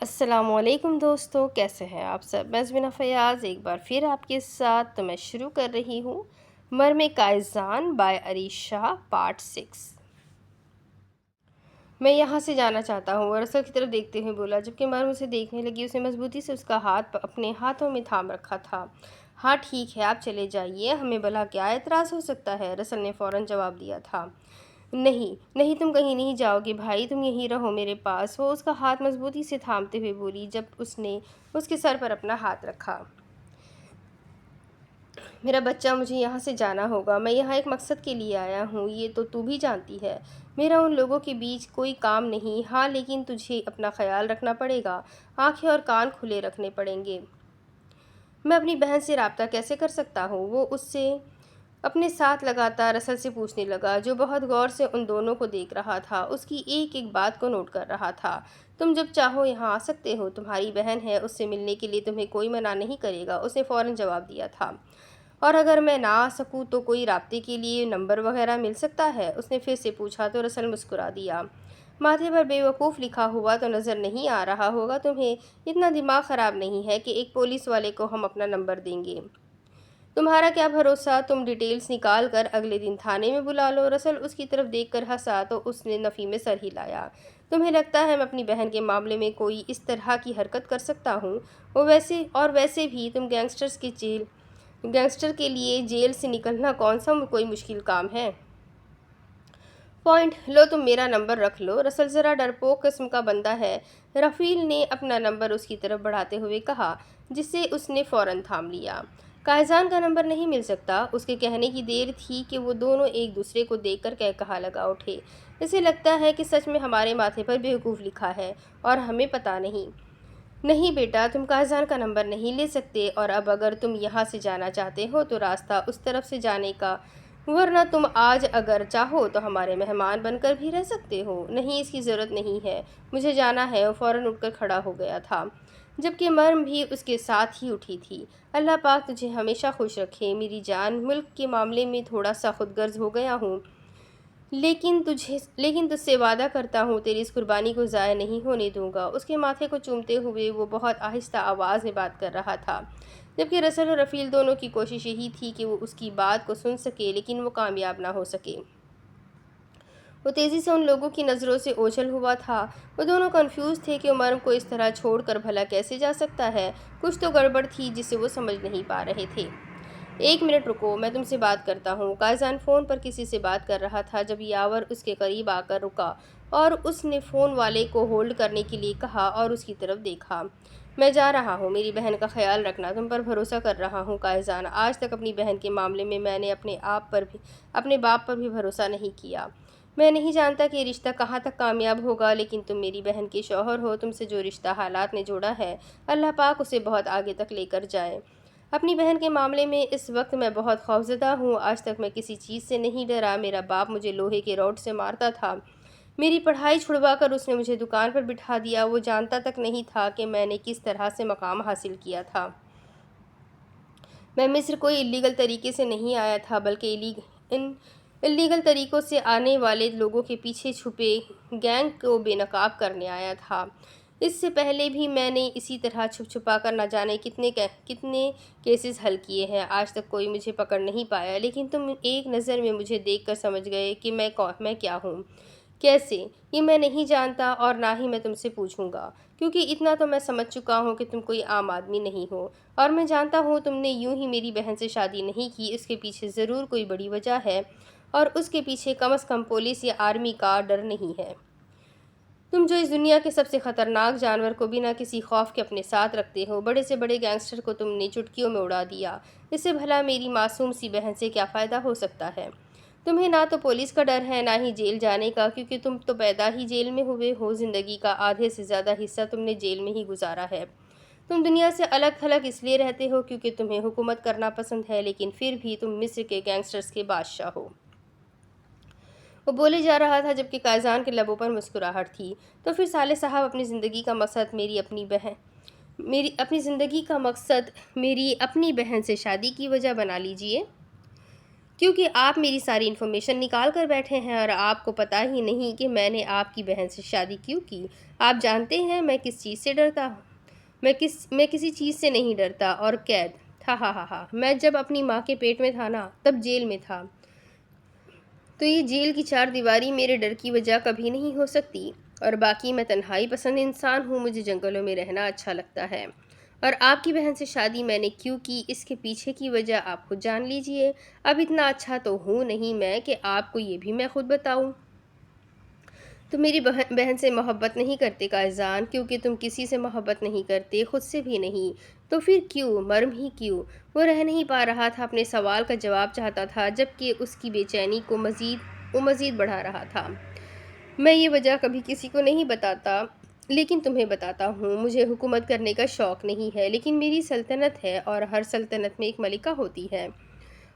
السلام علیکم دوستو، کیسے ہیں آپ سب؟ میں زمینہ فیاض ایک بار پھر آپ کے ساتھ تو میں شروع کر رہی ہوں مرم کائزان بائے عریشہ پارٹ 6۔ میں یہاں سے جانا چاہتا ہوں، اور رسل کی طرف دیکھتے ہوئے بولا۔ جبکہ مرم اسے دیکھنے لگی، اسے مضبوطی سے اس کا ہاتھ اپنے ہاتھوں میں تھام رکھا تھا۔ ہاں ٹھیک ہے، آپ چلے جائیے، ہمیں بھلا کیا اعتراض ہو سکتا ہے؟ رسل نے فوراً جواب دیا تھا۔ نہیں، تم کہیں نہیں جاؤ گے بھائی، تم یہیں رہو میرے پاس۔ وہ اس کا ہاتھ مضبوطی سے تھامتے ہوئے بولی جب اس نے اس کے سر پر اپنا ہاتھ رکھا۔ میرا بچہ، مجھے یہاں سے جانا ہوگا۔ میں یہاں ایک مقصد کے لیے آیا ہوں، یہ تو بھی جانتی ہے۔ میرا ان لوگوں کے بیچ کوئی کام نہیں۔ ہاں لیکن تجھے اپنا خیال رکھنا پڑے گا، آنکھیں اور کان کھلے رکھنے پڑیں گے۔ میں اپنی بہن سے رابطہ کیسے کر سکتا ہوں؟ وہ اس سے اپنے ساتھ لگاتار رسل سے پوچھنے لگا، جو بہت غور سے ان دونوں کو دیکھ رہا تھا، اس کی ایک ایک بات کو نوٹ کر رہا تھا۔ تم جب چاہو یہاں آ سکتے ہو، تمہاری بہن ہے، اس سے ملنے کے لیے تمہیں کوئی منع نہیں کرے گا، اس نے فوراً جواب دیا تھا۔ اور اگر میں نہ آ سکوں تو کوئی رابطے کے لیے نمبر وغیرہ مل سکتا ہے؟ اس نے پھر سے پوچھا تو رسل مسکرا دیا۔ ماتھے پر بے وقوف لکھا ہوا تو نظر نہیں آ رہا ہوگا تمہیں؟ اتنا دماغ خراب نہیں ہے کہ ایک پولیس والے کو ہم اپنا نمبر دیں گے؟ تمہارا کیا بھروسہ؟ تم ڈیٹیلز نکال کر اگلے دن تھانے میں بلا لو۔ رسل اس کی طرف دیکھ کر ہنسا تو اس نے نفی میں سر ہلایا۔ تمہیں لگتا ہے میں اپنی بہن کے معاملے میں کوئی اس طرح کی حرکت کر سکتا ہوں؟ ویسے بھی تم گینگسٹر کے لیے جیل سے نکلنا کون سا کوئی مشکل کام ہے؟ پوائنٹ لو، تم میرا نمبر رکھ لو۔ رسل ذرا ڈرپوک قسم کا بندہ ہے، رفیل نے اپنا نمبر اس کی طرف بڑھاتے ہوئے کہا، جسے اس نے فوراً تھام لیا۔ کائزان کا نمبر نہیں مل سکتا؟ اس کے کہنے کی دیر تھی کہ وہ دونوں ایک دوسرے کو دیکھ کر کہا لگا اٹھے۔ اسے لگتا ہے کہ سچ میں ہمارے ماتھے پر بیوقوف لکھا ہے اور ہمیں پتہ نہیں۔ نہیں بیٹا، تم کائزان کا نمبر نہیں لے سکتے، اور اب اگر تم یہاں سے جانا چاہتے ہو تو راستہ اس طرف سے جانے کا، ورنہ تم آج اگر چاہو تو ہمارے مہمان بن کر بھی رہ سکتے ہو۔ نہیں، اس کی ضرورت نہیں ہے، مجھے جانا ہے۔ وہ فوراً اٹھ کر کھڑا ہو گیا تھا، جبکہ مرم بھی اس کے ساتھ ہی اٹھی تھی۔ اللہ پاک تجھے ہمیشہ خوش رکھے میری جان، ملک کے معاملے میں تھوڑا سا خود غرض ہو گیا ہوں، لیکن تجھ سے وعدہ کرتا ہوں تیری اس قربانی کو ضائع نہیں ہونے دوں گا۔ اس کے ماتھے کو چومتے ہوئے وہ بہت آہستہ آواز میں بات کر رہا تھا، جبکہ رسل اور رفیل دونوں کی کوشش یہی تھی کہ وہ اس کی بات کو سن سکے، لیکن وہ کامیاب نہ ہو سکے۔ وہ تیزی سے ان لوگوں کی نظروں سے اوجھل ہوا تھا۔ وہ دونوں کنفیوز تھے کہ مرم کو اس طرح چھوڑ کر بھلا کیسے جا سکتا ہے؟ کچھ تو گڑبڑ تھی جسے وہ سمجھ نہیں پا رہے تھے۔ ایک منٹ رکو، میں تم سے بات کرتا ہوں۔ کائزان فون پر کسی سے بات کر رہا تھا جب یاور اس کے قریب آ کر رکا، اور اس نے فون والے کو ہولڈ کرنے کے لیے کہا اور اس کی طرف دیکھا۔ میں جا رہا ہوں، میری بہن کا خیال رکھنا، تم پر بھروسہ کر رہا ہوں کائزان۔ آج تک اپنی بہن کے معاملے میں نے اپنے باپ پر بھی بھروسہ نہیں کیا۔ میں نہیں جانتا کہ یہ رشتہ کہاں تک کامیاب ہوگا، لیکن تم میری بہن کے شوہر ہو، تم سے جو رشتہ حالات نے جوڑا ہے، اللہ پاک اسے بہت آگے تک لے کر جائے۔ اپنی بہن کے معاملے میں اس وقت میں بہت خوفزدہ ہوں۔ آج تک میں کسی چیز سے نہیں ڈرا۔ میرا باپ مجھے لوہے کے راڈ سے مارتا تھا، میری پڑھائی چھڑوا کر اس نے مجھے دکان پر بٹھا دیا۔ وہ جانتا تک نہیں تھا کہ میں نے کس طرح سے مقام حاصل کیا تھا۔ میں مصر کوئی الیگل طریقے سے نہیں آیا تھا، بلکہ الیگل طریقوں سے آنے والے لوگوں کے پیچھے چھپے گینگ کو بے نقاب کرنے آیا تھا۔ اس سے پہلے بھی میں نے اسی طرح چھپ چھپا کر نہ جانے کتنے کیسز حل کیے ہیں، آج تک کوئی مجھے پکڑ نہیں پایا، لیکن تم ایک نظر میں مجھے دیکھ کر سمجھ گئے کہ میں کیا ہوں۔ کیسے؟ یہ میں نہیں جانتا، اور نہ ہی میں تم سے پوچھوں گا، کیونکہ اتنا تو میں سمجھ چکا ہوں کہ تم کوئی عام آدمی نہیں ہو، اور میں جانتا ہوں تم نے یوں ہی میری بہن سے شادی نہیں کی، اس کے پیچھے ضرور کوئی بڑی وجہ ہے، اور اس کے پیچھے کم از کم پولیس یا آرمی کا ڈر نہیں ہے۔ تم جو اس دنیا کے سب سے خطرناک جانور کو بنا کسی خوف کے اپنے ساتھ رکھتے ہو، بڑے سے بڑے گینگسٹر کو تم نے چٹکیوں میں اڑا دیا، اس سے بھلا میری معصوم سی بہن سے کیا فائدہ ہو سکتا ہے؟ تمہیں نہ تو پولیس کا ڈر ہے، نہ ہی جیل جانے کا، کیونکہ تم تو پیدا ہی جیل میں ہوئے ہو، زندگی کا آدھے سے زیادہ حصہ تم نے جیل میں ہی گزارا ہے۔ تم دنیا سے الگ تھلگ اس لیے رہتے ہو کیونکہ تمہیں حکومت کرنا پسند ہے، لیکن پھر بھی تم مصر کے گینگسٹرز کے بادشاہ ہو۔ وہ بولے جا رہا تھا جبکہ کائزان کے لبوں پر مسکراہٹ تھی۔ تو پھر صالح صاحب، اپنی زندگی کا مقصد میری اپنی بہن سے شادی کی وجہ بنا لیجئے۔ کیونکہ آپ میری ساری انفارمیشن نکال کر بیٹھے ہیں اور آپ کو پتہ ہی نہیں کہ میں نے آپ کی بہن سے شادی کیوں کی۔ آپ جانتے ہیں میں کس چیز سے ڈرتا ہوں؟ میں کسی چیز سے نہیں ڈرتا۔ اور قید، ہا ہا ہا ہا، میں جب اپنی ماں کے پیٹ میں تھا نا، تب جیل میں تھا، تو یہ جیل کی چار دیواری میرے ڈر کی وجہ کبھی نہیں ہو سکتی۔ اور باقی میں تنہائی پسند انسان ہوں، مجھے جنگلوں میں رہنا اچھا لگتا ہے۔ اور آپ کی بہن سے شادی میں نے کیوں کی، اس کے پیچھے کی وجہ آپ خود جان لیجئے۔ اب اتنا اچھا تو ہوں نہیں میں کہ آپ کو یہ بھی میں خود بتاؤں۔ تم میری بہن سے محبت نہیں کرتے قائزان، کیونکہ تم کسی سے محبت نہیں کرتے، خود سے بھی نہیں، تو پھر کیوں، مرم ہی کیوں؟ وہ رہ نہیں پا رہا تھا، اپنے سوال کا جواب چاہتا تھا، جبکہ اس کی بے چینی کو مزید بڑھا رہا تھا۔ میں یہ وجہ کبھی کسی کو نہیں بتاتا، لیکن تمہیں بتاتا ہوں۔ مجھے حکومت کرنے کا شوق نہیں ہے، لیکن میری سلطنت ہے، اور ہر سلطنت میں ایک ملکہ ہوتی ہے،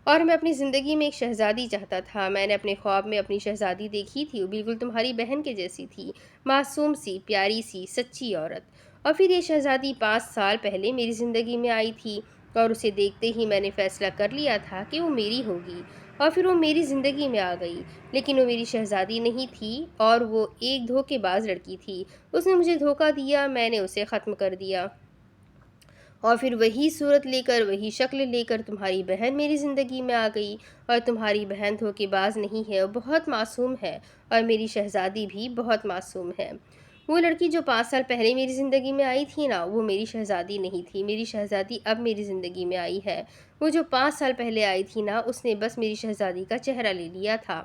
اور میں اپنی زندگی میں ایک شہزادی چاہتا تھا۔ میں نے اپنے خواب میں اپنی شہزادی دیکھی تھی، وہ بالکل تمہاری بہن کے جیسی تھی، معصوم سی، پیاری سی، سچی عورت۔ اور پھر یہ شہزادی 5 سال پہلے میری زندگی میں آئی تھی، اور اسے دیکھتے ہی میں نے فیصلہ کر لیا تھا کہ وہ میری ہوگی، اور پھر وہ میری زندگی میں آ گئی، لیکن وہ میری شہزادی نہیں تھی، اور وہ ایک دھوکے باز لڑکی تھی۔ اس نے مجھے دھوکہ دیا، میں نے اسے ختم کر دیا، اور پھر وہی صورت لے کر، وہی شکل لے کر تمہاری بہن میری زندگی میں آ گئی۔ اور تمہاری بہن دھوکے باز نہیں ہے، وہ بہت معصوم ہے، اور میری شہزادی بھی بہت معصوم ہے۔ وہ لڑکی جو 5 سال پہلے میری زندگی میں آئی تھی نا، وہ میری شہزادی نہیں تھی، میری شہزادی اب میری زندگی میں آئی ہے۔ وہ جو 5 سال پہلے آئی تھی نا، اس نے بس میری شہزادی کا چہرہ لے لیا تھا۔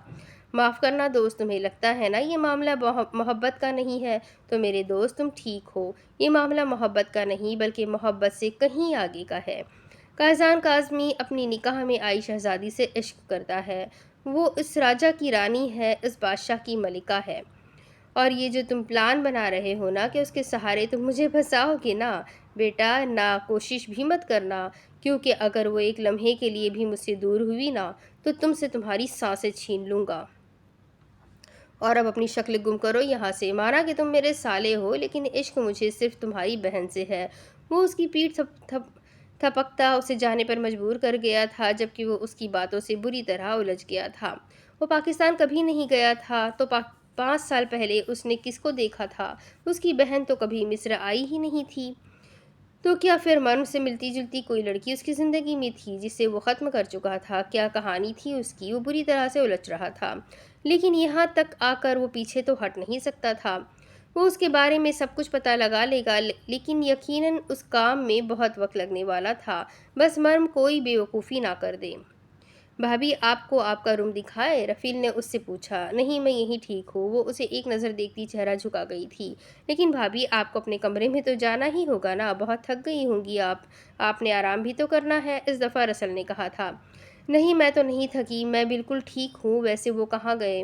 معاف کرنا دوست، تمہیں لگتا ہے نا یہ معاملہ محبت کا نہیں ہے، تو میرے دوست تم ٹھیک ہو، یہ معاملہ محبت کا نہیں بلکہ محبت سے کہیں آگے کا ہے۔ قائزان کاظمی اپنی نکاح میں آئی شہزادی سے عشق کرتا ہے، وہ اس راجہ کی رانی ہے، اس بادشاہ کی ملکہ ہے۔ اور یہ جو تم پلان بنا رہے ہو نا کہ اس کے سہارے تم مجھے بچاؤ گے نا، بیٹا نا، کوشش بھی مت کرنا، کیونکہ اگر وہ ایک لمحے کے لیے بھی مجھ سے دور ہوئی نا، تو تم سے تمہاری سانسیں چھین لوں گا۔ اور اب اپنی شکل گم کرو یہاں سے، مانا کہ تم میرے سالے ہو، لیکن عشق مجھے صرف تمہاری بہن سے ہے۔ وہ اس کی پیٹھ تھپکتا اسے جانے پر مجبور کر گیا تھا، جبکہ وہ اس کی باتوں سے بری طرح الجھ گیا تھا۔ وہ پاکستان کبھی نہیں گیا تھا، تو 5 سال پہلے اس نے کس کو دیکھا تھا؟ اس کی بہن تو کبھی مصر آئی ہی نہیں تھی، تو کیا پھر مرم سے ملتی جلتی کوئی لڑکی اس کی زندگی میں تھی جسے وہ ختم کر چکا تھا؟ کیا کہانی تھی اس کی؟ وہ بری طرح سے الجھ رہا تھا، لیکن یہاں تک آ کر وہ پیچھے تو ہٹ نہیں سکتا تھا۔ وہ اس کے بارے میں سب کچھ پتہ لگا لے گا، لیکن یقیناً اس کام میں بہت وقت لگنے والا تھا، بس مرم کوئی بے وقوفی نہ کر دے۔ بھابھی آپ کو آپ کا روم دکھائے؟ رفیل نے اس سے پوچھا۔ نہیں، میں یہیں ٹھیک ہوں، وہ اسے ایک نظر دیکھتی چہرہ جھکا گئی تھی۔ لیکن بھابھی آپ کو اپنے کمرے میں تو جانا ہی ہوگا نا، بہت تھک گئی ہوں گی آپ نے آرام بھی تو کرنا ہے، اس دفعہ رسل نے کہا تھا۔ نہیں، میں تو نہیں تھکی، میں بالکل ٹھیک ہوں، ویسے وہ کہاں گئے؟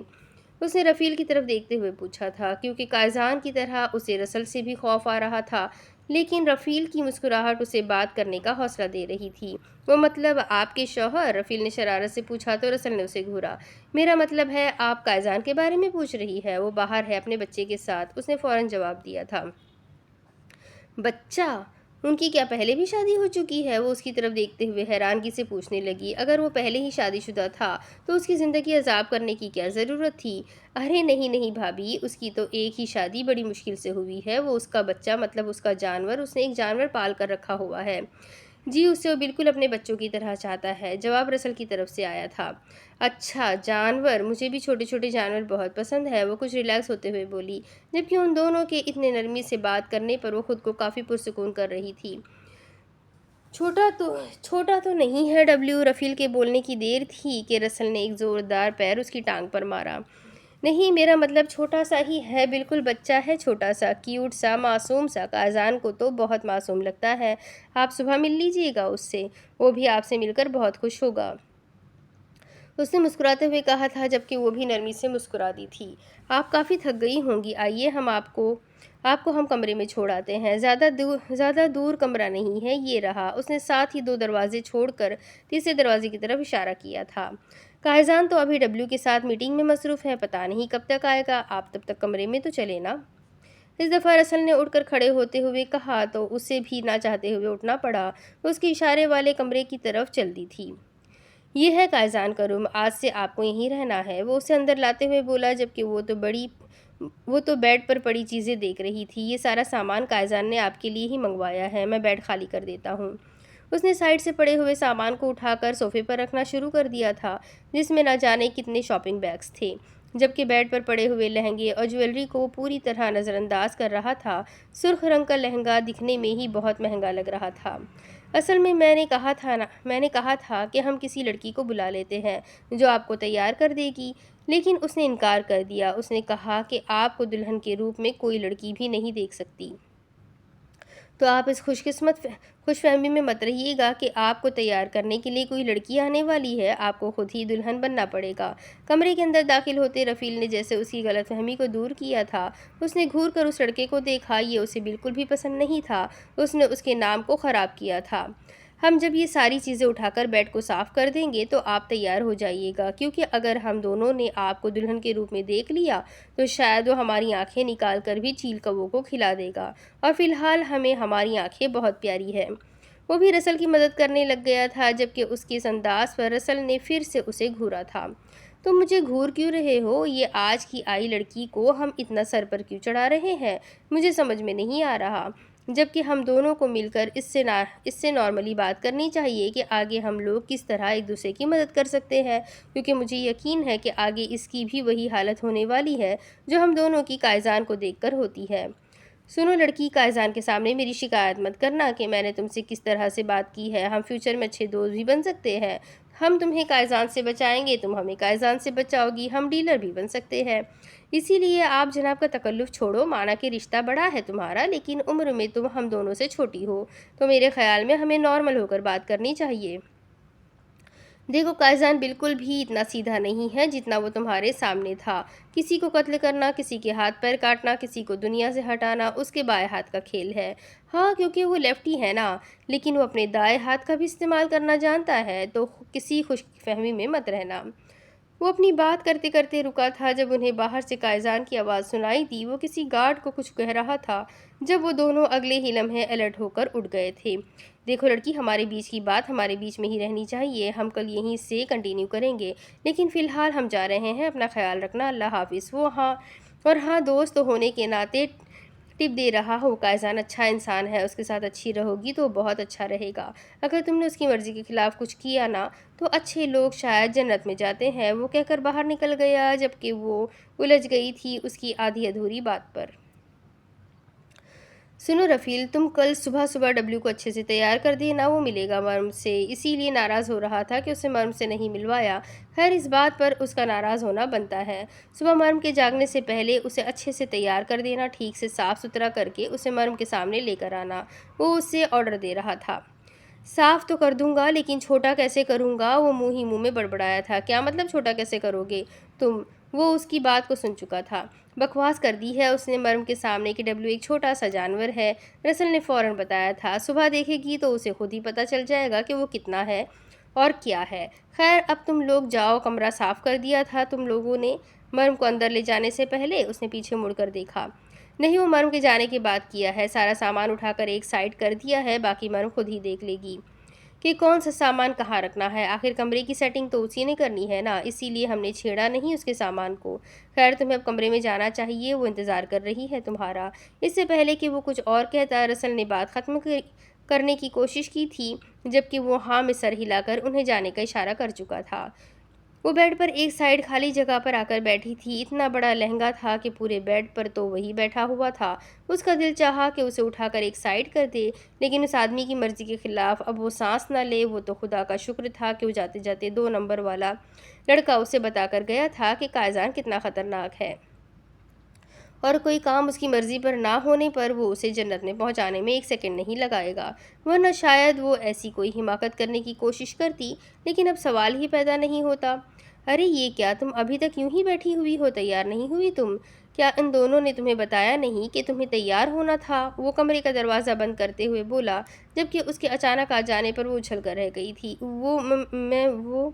اس نے رفیل کی طرف دیکھتے ہوئے پوچھا تھا، کیونکہ قائزان کی طرح اسے رسل سے بھی خوف آ رہا تھا، لیکن رفیل کی مسکراہٹ اسے بات کرنے کا حوصلہ دے رہی تھی۔ وہ مطلب آپ کے شوہر؟ رفیل نے شرارت سے پوچھا تو رسل نے اسے گھورا۔ میرا مطلب ہے آپ قائزان کے بارے میں پوچھ رہی ہے، وہ باہر ہے اپنے بچے کے ساتھ، اس نے فوراً جواب دیا تھا۔ بچہ؟ ان کی کیا پہلے بھی شادی ہو چکی ہے؟ وہ اس کی طرف دیکھتے ہوئے حیرانگی سے پوچھنے لگی۔ اگر وہ پہلے ہی شادی شدہ تھا تو اس کی زندگی عذاب کرنے کی کیا ضرورت تھی؟ ارے نہیں بھابھی، اس کی تو ایک ہی شادی بڑی مشکل سے ہوئی ہے، وہ اس کا بچہ مطلب اس کا جانور، اس نے ایک جانور پال کر رکھا ہوا ہے۔ جی، اسے وہ بالکل اپنے بچوں کی طرح چاہتا ہے، جواب رسل کی طرف سے آیا تھا۔ اچھا، جانور، مجھے بھی چھوٹے چھوٹے جانور بہت پسند ہے، وہ کچھ ریلیکس ہوتے ہوئے بولی، جبکہ ان دونوں کے اتنے نرمی سے بات کرنے پر وہ خود کو کافی پرسکون کر رہی تھی۔ چھوٹا تو نہیں ہے ڈبلیو، رفیل کے بولنے کی دیر تھی کہ رسل نے ایک زوردار پیر اس کی ٹانگ پر مارا۔ نہیں، میرا مطلب چھوٹا سا ہی ہے، بالکل بچہ ہے، چھوٹا سا، کیوٹ سا، معصوم سا۔ قائزان کو تو بہت معصوم لگتا ہے، آپ صبح مل لیجئے گا اس سے، وہ بھی آپ سے مل کر بہت خوش ہوگا، اس نے مسکراتے ہوئے کہا تھا، جبکہ وہ بھی نرمی سے مسکراتی تھی۔ آپ کافی تھک گئی ہوں گی، آئیے آپ کو ہم کمرے میں چھوڑ آتے ہیں، زیادہ دور کمرہ نہیں ہے، یہ رہا۔ اس نے ساتھ ہی 2 دروازے چھوڑ کر تیسرے دروازے کی طرف اشارہ کیا تھا۔ قائزان تو ابھی ڈبلیو کے ساتھ میٹنگ میں مصروف ہے، پتہ نہیں کب تک آئے گا، آپ تب تک کمرے میں تو چلے نا۔ اس دفعہ رسل نے اٹھ کر کھڑے ہوتے ہوئے کہا تو اسے بھی نہ چاہتے ہوئے اٹھنا پڑا، وہ اس کے اشارے والے کمرے کی طرف چل دی تھی۔ یہ ہے قائزان کا روم، آج سے آپ کو یہیں رہنا ہے، وہ اسے اندر لاتے ہوئے بولا، جبکہ وہ تو بیڈ پر پڑی چیزیں دیکھ رہی تھی۔ یہ سارا سامان قائزان نے آپ کے لیے ہی منگوایا ہے، میں بیڈ خالی کر دیتا ہوں۔ اس نے سائڈ سے پڑے ہوئے سامان کو اٹھا کر صوفے پر رکھنا شروع کر دیا تھا، جس میں نہ جانے کتنے شاپنگ بیگز تھے، جبکہ بیڈ پر پڑے ہوئے لہنگے اور جیولری کو وہ پوری طرح نظر انداز کر رہا تھا۔ سرخ رنگ کا لہنگا دکھنے میں ہی بہت مہنگا لگ رہا تھا۔ اصل میں میں نے کہا تھا کہ ہم کسی لڑکی کو بلا لیتے ہیں جو آپ کو تیار کر دے گی، لیکن اس نے انکار کر دیا۔ اس نے کہا کہ آپ کو دلہن کے روپ میں کوئی لڑکی بھی نہیں دیکھ سکتی۔ تو آپ اس خوش فہمی میں مت رہیے گا کہ آپ کو تیار کرنے کے لیے کوئی لڑکی آنے والی ہے، آپ کو خود ہی دلہن بننا پڑے گا۔ کمرے کے اندر داخل ہوتے رفیل نے جیسے اس کی غلط فہمی کو دور کیا تھا۔ اس نے گھور کر اس لڑکے کو دیکھا، یہ اسے بالکل بھی پسند نہیں تھا، اس نے اس کے نام کو خراب کیا تھا۔ ہم جب یہ ساری چیزیں اٹھا کر بیڈ کو صاف کر دیں گے تو آپ تیار ہو جائیے گا، کیونکہ اگر ہم دونوں نے آپ کو دلہن کے روپ میں دیکھ لیا تو شاید وہ ہماری آنکھیں نکال کر بھی چیل کووں کو کھلا دے گا، اور فی الحال ہمیں ہماری آنکھیں بہت پیاری ہے۔ وہ بھی رسل کی مدد کرنے لگ گیا تھا، جبکہ اس کے اس انداز پر رسل نے پھر سے اسے گھورا تھا۔ تم مجھے گھور کیوں رہے ہو؟ یہ آج کی آئی لڑکی کو ہم اتنا سر پر کیوں چڑھا رہے ہیں؟ مجھے سمجھ میں نہیں آ رہا۔ جبکہ ہم دونوں کو مل کر اس سے نارملی بات کرنی چاہیے کہ آگے ہم لوگ کس طرح ایک دوسرے کی مدد کر سکتے ہیں، کیونکہ مجھے یقین ہے کہ آگے اس کی بھی وہی حالت ہونے والی ہے جو ہم دونوں کی قائزان کو دیکھ کر ہوتی ہے۔ سنو لڑکی، قائزان کے سامنے میری شکایت مت کرنا کہ میں نے تم سے کس طرح سے بات کی ہے۔ ہم فیوچر میں اچھے دوست بھی بن سکتے ہیں، ہم تمہیں قائزان سے بچائیں گے، تم ہمیں قائزان سے بچاؤ گی، ہم ڈیلر بھی بن سکتے ہیں۔ اسی لیے آپ جناب کا تکلف چھوڑو، مانا کہ رشتہ بڑا ہے تمہارا، لیکن عمر میں تم ہم دونوں سے چھوٹی ہو، تو میرے خیال میں ہمیں نارمل ہو کر بات کرنی چاہیے۔ دیکھو قائزان بالکل بھی اتنا سیدھا نہیں ہے جتنا وہ تمہارے سامنے تھا۔ کسی کو قتل کرنا، کسی کے ہاتھ پیر کاٹنا، کسی کو دنیا سے ہٹانا اس کے بائیں ہاتھ کا کھیل ہے۔ ہاں، کیونکہ وہ لیفٹی ہے نا، لیکن وہ اپنے دائیں ہاتھ کا بھی استعمال کرنا جانتا ہے، تو کسی خوش فہمی میں مت رہنا۔ وہ اپنی بات کرتے کرتے رکا تھا جب انہیں باہر سے قائزان کی آواز سنائی دی۔ وہ کسی گارڈ کو کچھ کہہ رہا تھا جب وہ دونوں اگلے ہی لمحے الرٹ ہو کر اٹھ گئے تھے۔ دیکھو لڑکی، ہمارے بیچ کی بات ہمارے بیچ میں ہی رہنی چاہیے، ہم کل یہیں سے کنٹینیو کریں گے، لیکن فی الحال ہم جا رہے ہیں، اپنا خیال رکھنا، اللہ حافظ۔ ہاں دوست ہونے کے ناطے ٹپ دے رہا ہوں، قائزان اچھا انسان ہے، اس کے ساتھ اچھی رہو گی تو بہت اچھا رہے گا۔ اگر تم نے اس کی مرضی کے خلاف کچھ کیا نا تو اچھے لوگ شاید جنت میں جاتے ہیں۔ وہ کہہ کر باہر نکل گیا، جبکہ وہ الجھ گئی تھی اس کی آدھی ادھوری بات پر۔ سنو رفیل، تم کل صبح ڈبلیو کو اچھے سے تیار کر دینا، وہ ملے گا مرم سے، اسی لیے ناراض ہو رہا تھا کہ اسے مرم سے نہیں ملوایا۔ خیر، اس بات پر اس کا ناراض ہونا بنتا ہے۔ صبح مرم کے جاگنے سے پہلے اسے اچھے سے تیار کر دینا، ٹھیک سے صاف ستھرا کر کے اسے مرم کے سامنے لے کر آنا، وہ اسے آرڈر دے رہا تھا۔ صاف تو کر دوں گا، لیکن چھوٹا کیسے کروں گا؟ وہ منہ ہی منہ میں بڑبڑایا تھا۔ کیا مطلب چھوٹا کیسے کرو گے تم؟ وہ اس کی بات کو سن چکا تھا۔ بکواس کر دی ہے اس نے مرم کے سامنے کہ ڈبلیو ایک چھوٹا سا جانور ہے، رسل نے فوراً بتایا تھا۔ صبح دیکھے گی تو اسے خود ہی پتہ چل جائے گا کہ وہ کتنا ہے اور کیا ہے۔ خیر، اب تم لوگ جاؤ، کمرہ صاف کر دیا تھا تم لوگوں نے؟ مرم کو اندر لے جانے سے پہلے اس نے پیچھے مڑ کر دیکھا۔ نہیں، وہ مرم کے جانے کے بعد کیا ہے، سارا سامان اٹھا کر ایک سائڈ کر دیا ہے، باقی مرم خود ہی دیکھ لے گی کہ کون سا سامان کہاں رکھنا ہے، آخر کمرے کی سیٹنگ تو اسی نے کرنی ہے نا، اسی لیے ہم نے چھیڑا نہیں اس کے سامان کو۔ خیر، تمہیں اب کمرے میں جانا چاہیے، وہ انتظار کر رہی ہے تمہارا۔ اس سے پہلے کہ وہ کچھ اور کہتا، رسل نے بات ختم کرنے کی کوشش کی تھی، جبکہ وہ ہاں میں سر ہلا کر انہیں جانے کا اشارہ کر چکا تھا۔ وہ بیڈ پر ایک سائیڈ خالی جگہ پر آ کر بیٹھی تھی، اتنا بڑا لہنگا تھا کہ پورے بیڈ پر تو وہی بیٹھا ہوا تھا۔ اس کا دل چاہا کہ اسے اٹھا کر ایک سائیڈ کر دے، لیکن اس آدمی کی مرضی کے خلاف اب وہ سانس نہ لے۔ وہ تو خدا کا شکر تھا کہ وہ جاتے جاتے 2 نمبر والا لڑکا اسے بتا کر گیا تھا کہ قائزان کتنا خطرناک ہے، اور کوئی کام اس کی مرضی پر نہ ہونے پر وہ اسے جنت میں پہنچانے میں 1 سیکنڈ نہیں لگائے گا، ورنہ شاید وہ ایسی کوئی حماقت کرنے کی کوشش کرتی، لیکن اب سوال ہی پیدا نہیں ہوتا۔ ارے یہ کیا، تم ابھی تک یوں ہی بیٹھی ہوئی ہو، تیار نہیں ہوئی تم؟ کیا ان دونوں نے تمہیں بتایا نہیں کہ تمہیں تیار ہونا تھا؟ وہ کمرے کا دروازہ بند کرتے ہوئے بولا، جبکہ اس کے اچانک آ جانے پر وہ اچھل کر رہ گئی تھی۔ وہ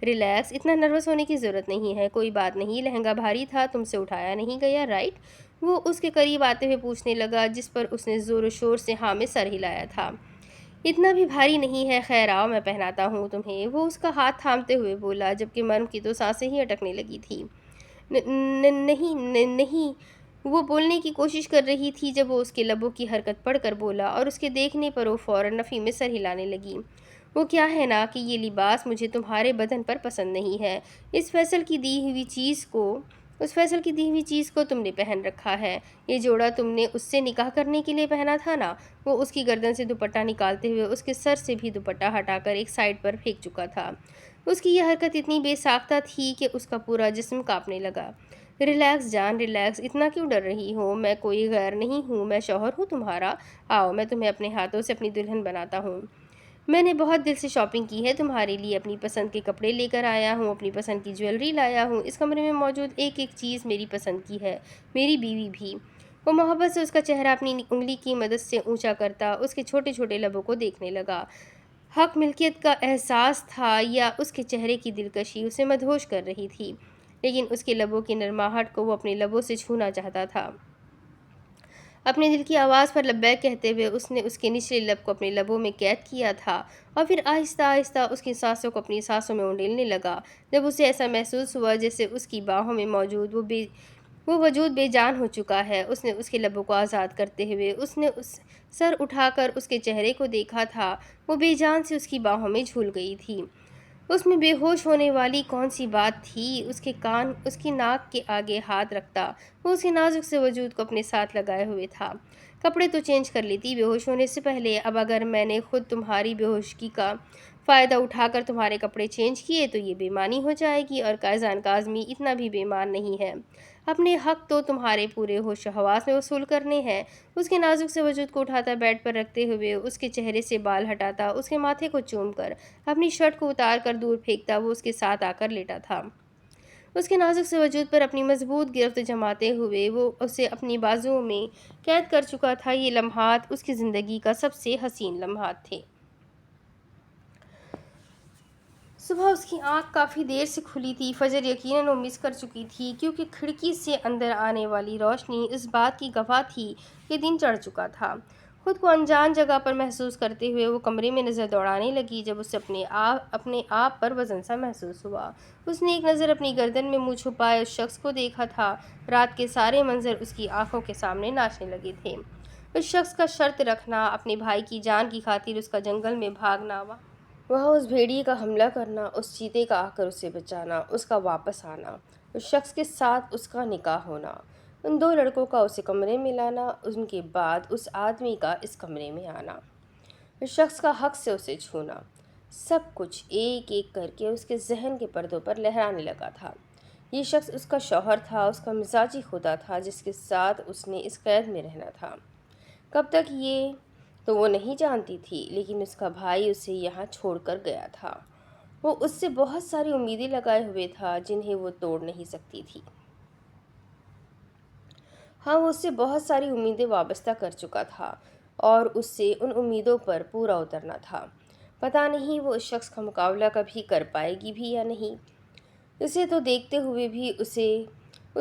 ریلیکس، اتنا نروس ہونے کی ضرورت نہیں ہے، کوئی بات نہیں، لہنگا بھاری تھا، تم سے اٹھایا نہیں گیا، رائٹ؟ وہ اس کے قریب آتے ہوئے پوچھنے لگا، جس پر اس نے زور و شور سے ہاں میں سر ہلایا تھا۔ اتنا بھی بھاری نہیں ہے، خیر آؤ میں پہناتا ہوں تمہیں، وہ اس کا ہاتھ تھامتے ہوئے بولا، جبکہ مرم کی تو سانسیں ہی اٹکنے لگی تھی۔ نہیں، وہ بولنے کی کوشش کر رہی تھی جب وہ اس کے لبوں کی حرکت پڑھ کر بولا، اور اس کے دیکھنے پر وہ فوراً نفی میں سر ہلانے لگی۔ وہ کیا ہے نا کہ یہ لباس مجھے تمہارے بدن پر پسند نہیں ہے، اس فیصل کی دی ہوئی چیز کو تم نے پہن رکھا ہے، یہ جوڑا تم نے اس سے نکاح کرنے کے لیے پہنا تھا نا۔ وہ اس کی گردن سے دوپٹہ نکالتے ہوئے اس کے سر سے بھی دوپٹہ ہٹا کر ایک سائڈ پر پھینک چکا تھا۔ اس کی یہ حرکت اتنی بے ساختہ تھی کہ اس کا پورا جسم کانپنے لگا۔ ریلیکس جان، ریلیکس، اتنا کیوں ڈر رہی ہو؟ میں کوئی غیر نہیں ہوں، میں شوہر ہوں تمہارا۔ آؤ میں تمہیں اپنے ہاتھوں سے اپنی دلہن بناتا ہوں۔ میں نے بہت دل سے شاپنگ کی ہے تمہارے لیے، اپنی پسند کے کپڑے لے کر آیا ہوں، اپنی پسند کی جویلری لایا ہوں، اس کمرے میں موجود ایک ایک چیز میری پسند کی ہے، میری بیوی بھی۔ وہ محبت سے اس کا چہرہ اپنی انگلی کی مدد سے اونچا کرتا اس کے چھوٹے چھوٹے لبوں کو دیکھنے لگا۔ حق ملکیت کا احساس تھا یا اس کے چہرے کی دلکشی اسے مدہوش کر رہی تھی، لیکن اس کے لبوں کی نرماہٹ کو وہ اپنے لبوں سے چھونا چاہتا تھا۔ اپنے دل کی آواز پر لبیک کہتے ہوئے اس نے اس کے نچلے لب کو اپنے لبوں میں قید کیا تھا، اور پھر آہستہ آہستہ اس کی سانسوں کو اپنی سانسوں میں انڈیلنے لگا۔ جب اسے ایسا محسوس ہوا جیسے اس کی باہوں میں موجود وہ وجود بے جان ہو چکا ہے، اس نے اس کے لبوں کو آزاد کرتے ہوئے اس نے سر اٹھا کر اس کے چہرے کو دیکھا تھا۔ وہ بے جان سے اس کی باہوں میں جھول گئی تھی۔ اس میں بے ہوش ہونے والی کون سی بات تھی؟ اس کی ناک کے آگے ہاتھ رکھتا وہ اس کے نازک سے وجود کو اپنے ساتھ لگائے ہوئے تھا۔ کپڑے تو چینج کر لیتی بے ہوش ہونے سے پہلے، اب اگر میں نے خود تمہاری بے ہوشی کا فائدہ اٹھا کر تمہارے کپڑے چینج کیے تو یہ بے ایمانی ہو جائے گی، اور قائزان کاظمی اتنا بھی بے ایمان نہیں ہے۔ اپنے حق تو تمہارے پورے ہوش و حواس میں وصول کرنے ہیں۔ اس کے نازک سے وجود کو اٹھاتا بیڈ پر رکھتے ہوئے، اس کے چہرے سے بال ہٹاتا، اس کے ماتھے کو چوم کر، اپنی شرٹ کو اتار کر دور پھینکتا وہ اس کے ساتھ آ کر لیٹا تھا۔ اس کے نازک سے وجود پر اپنی مضبوط گرفت جماتے ہوئے وہ اسے اپنی بازوؤں میں قید کر چکا تھا۔ یہ لمحات اس کی زندگی کا سب سے حسین لمحات تھے۔ صبح اس کی آنکھ کافی دیر سے کھلی تھی، فجر یقیناً وہ مس کر چکی تھی، کیونکہ کھڑکی سے اندر آنے والی روشنی اس بات کی گواہ تھی کہ دن چڑھ چکا تھا۔ خود کو انجان جگہ پر محسوس کرتے ہوئے وہ کمرے میں نظر دوڑانے لگی، جب اسے اپنے آپ پر وزن سا محسوس ہوا۔ اس نے ایک نظر اپنی گردن میں منہ چھپائے اس شخص کو دیکھا تھا۔ رات کے سارے منظر اس کی آنکھوں کے سامنے ناچنے لگے تھے۔ اس شخص کا شرط رکھنا، اپنے بھائی کی جان کی خاطر اس کا جنگل میں بھاگنا، وہاں اس بھیڑیے کا حملہ کرنا، اس چیتے کا آ کر اسے بچانا، اس کا واپس آنا، اس شخص کے ساتھ اس کا نکاح ہونا، ان دو لڑکوں کا اسے کمرے میں لانا، ان کے بعد اس آدمی کا اس کمرے میں آنا، اس شخص کا حق سے اسے چھونا، سب کچھ ایک ایک کر کے اس کے ذہن کے پردوں پر لہرانے لگا تھا۔ یہ شخص اس کا شوہر تھا، اس کا مزاجی خدا تھا، جس کے ساتھ اس نے اس قید میں رہنا تھا۔ کب تک یہ تو وہ نہیں جانتی تھی، لیکن اس کا بھائی اسے یہاں چھوڑ کر گیا تھا۔ وہ اس سے بہت ساری امیدیں لگائے ہوئے تھا جنہیں وہ توڑ نہیں سکتی تھی۔ ہاں، وہ اس سے بہت ساری امیدیں وابستہ کر چکا تھا اور اس سے ان امیدوں پر پورا اترنا تھا۔ پتہ نہیں وہ اس شخص کا مقابلہ کبھی کر پائے گی بھی یا نہیں۔ اسے تو دیکھتے ہوئے بھی اس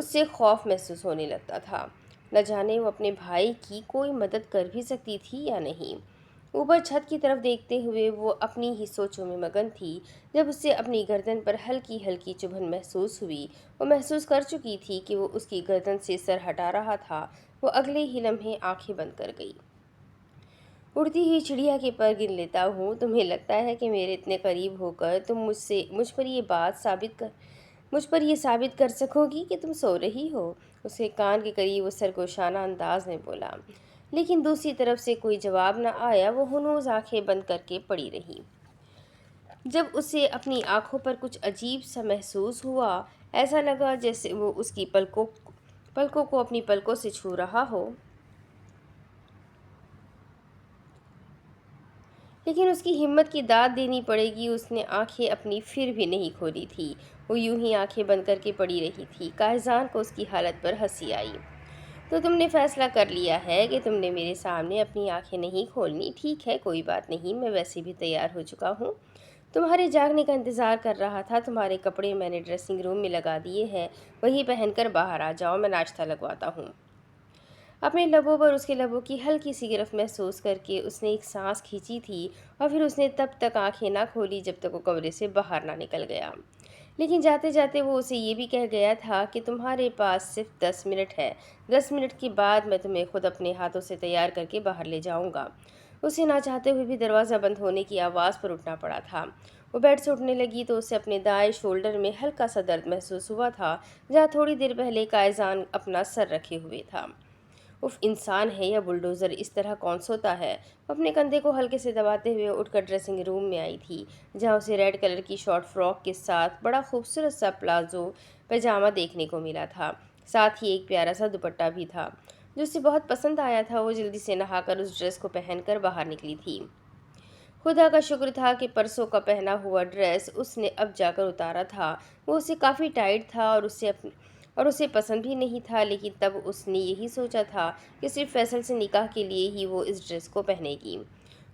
سے خوف محسوس ہونے لگتا تھا۔ نہ جانے وہ اپنے بھائی کی کوئی مدد کر بھی سکتی تھی یا نہیں۔ اوپر چھت کی طرف دیکھتے ہوئے وہ اپنی ہی سوچوں میں مگن تھی، جب اسے اپنی گردن پر ہلکی ہلکی چبھن محسوس ہوئی۔ وہ محسوس کر چکی تھی کہ وہ اس کی گردن سے سر ہٹا رہا تھا۔ وہ اگلے ہی لمحے آنکھیں بند کر گئی۔ اڑتی ہوئی چڑیا کے پر گن لیتا ہوں، تمہیں لگتا ہے کہ میرے اتنے قریب ہو کر تم مجھ پر یہ ثابت کر سکو گی کہ تم سو رہی ہو؟ اس کے کان کے قریب وہ سرگوشانہ انداز میں بولا، لیکن دوسری طرف سے کوئی جواب نہ آیا۔ وہ ہنوز آنکھیں بند کر کے پڑی رہی۔ جب اسے اپنی آنکھوں پر کچھ عجیب سا محسوس ہوا، ایسا لگا جیسے وہ اس کی پلکوں کو اپنی پلکوں سے چھو رہا ہو، لیکن اس کی ہمت کی داد دینی پڑے گی، اس نے آنکھیں اپنی پھر بھی نہیں کھولی تھی۔ وہ یوں ہی آنکھیں بند کر کے پڑی رہی تھی۔ قائزان کو اس کی حالت پر ہنسی آئی۔ تو تم نے فیصلہ کر لیا ہے کہ تم نے میرے سامنے اپنی آنکھیں نہیں کھولنی؟ ٹھیک ہے، کوئی بات نہیں، میں ویسے بھی تیار ہو چکا ہوں، تمہارے جاگنے کا انتظار کر رہا تھا۔ تمہارے کپڑے میں نے ڈریسنگ روم میں لگا دیے ہیں، وہی پہن کر باہر آ جاؤ، میں ناشتہ لگواتا ہوں۔ اپنے لبوں پر اس کے لبوں کی ہلکی سی گرفت محسوس کر کے اس نے ایک سانس کھینچی تھی، اور پھر اس نے تب تک آنکھیں نہ کھولی جب تک وہ کمرے سے باہر نہ نکل گیا۔ لیکن جاتے جاتے وہ اسے یہ بھی کہہ گیا تھا کہ تمہارے پاس صرف 10 منٹ ہے، 10 منٹ کے بعد میں تمہیں خود اپنے ہاتھوں سے تیار کر کے باہر لے جاؤں گا۔ اسے نہ چاہتے ہوئے بھی دروازہ بند ہونے کی آواز پر اٹھنا پڑا تھا۔ وہ بیڈ سے اٹھنے لگی تو اسے اپنے دائیں شولڈر میں ہلکا سا درد محسوس ہوا تھا، جہاں تھوڑی دیر پہلے قائزان اپنا سر رکھے ہوئے تھا۔ اف، انسان ہے یا بلڈوزر، اس طرح کون سوتا ہے؟ وہ اپنے کندھے کو ہلکے سے دباتے ہوئے اٹھ کر ڈریسنگ روم میں آئی تھی، جہاں اسے ریڈ کلر کی شارٹ فراک کے ساتھ بڑا خوبصورت سا پلازو پائجامہ دیکھنے کو ملا تھا۔ ساتھ ہی ایک پیارا سا دوپٹہ بھی تھا جو اسے بہت پسند آیا تھا۔ وہ جلدی سے نہا کر اس ڈریس کو پہن کر باہر نکلی تھی۔ خدا کا شکر تھا کہ پرسوں کا پہنا ہوا ڈریس اس نے اب جا کر اتارا تھا۔ وہ اسے کافی ٹائٹ تھا اور اسے پسند بھی نہیں تھا، لیکن تب اس نے یہی سوچا تھا کہ صرف فیصل سے نکاح کے لیے ہی وہ اس ڈریس کو پہنے گی،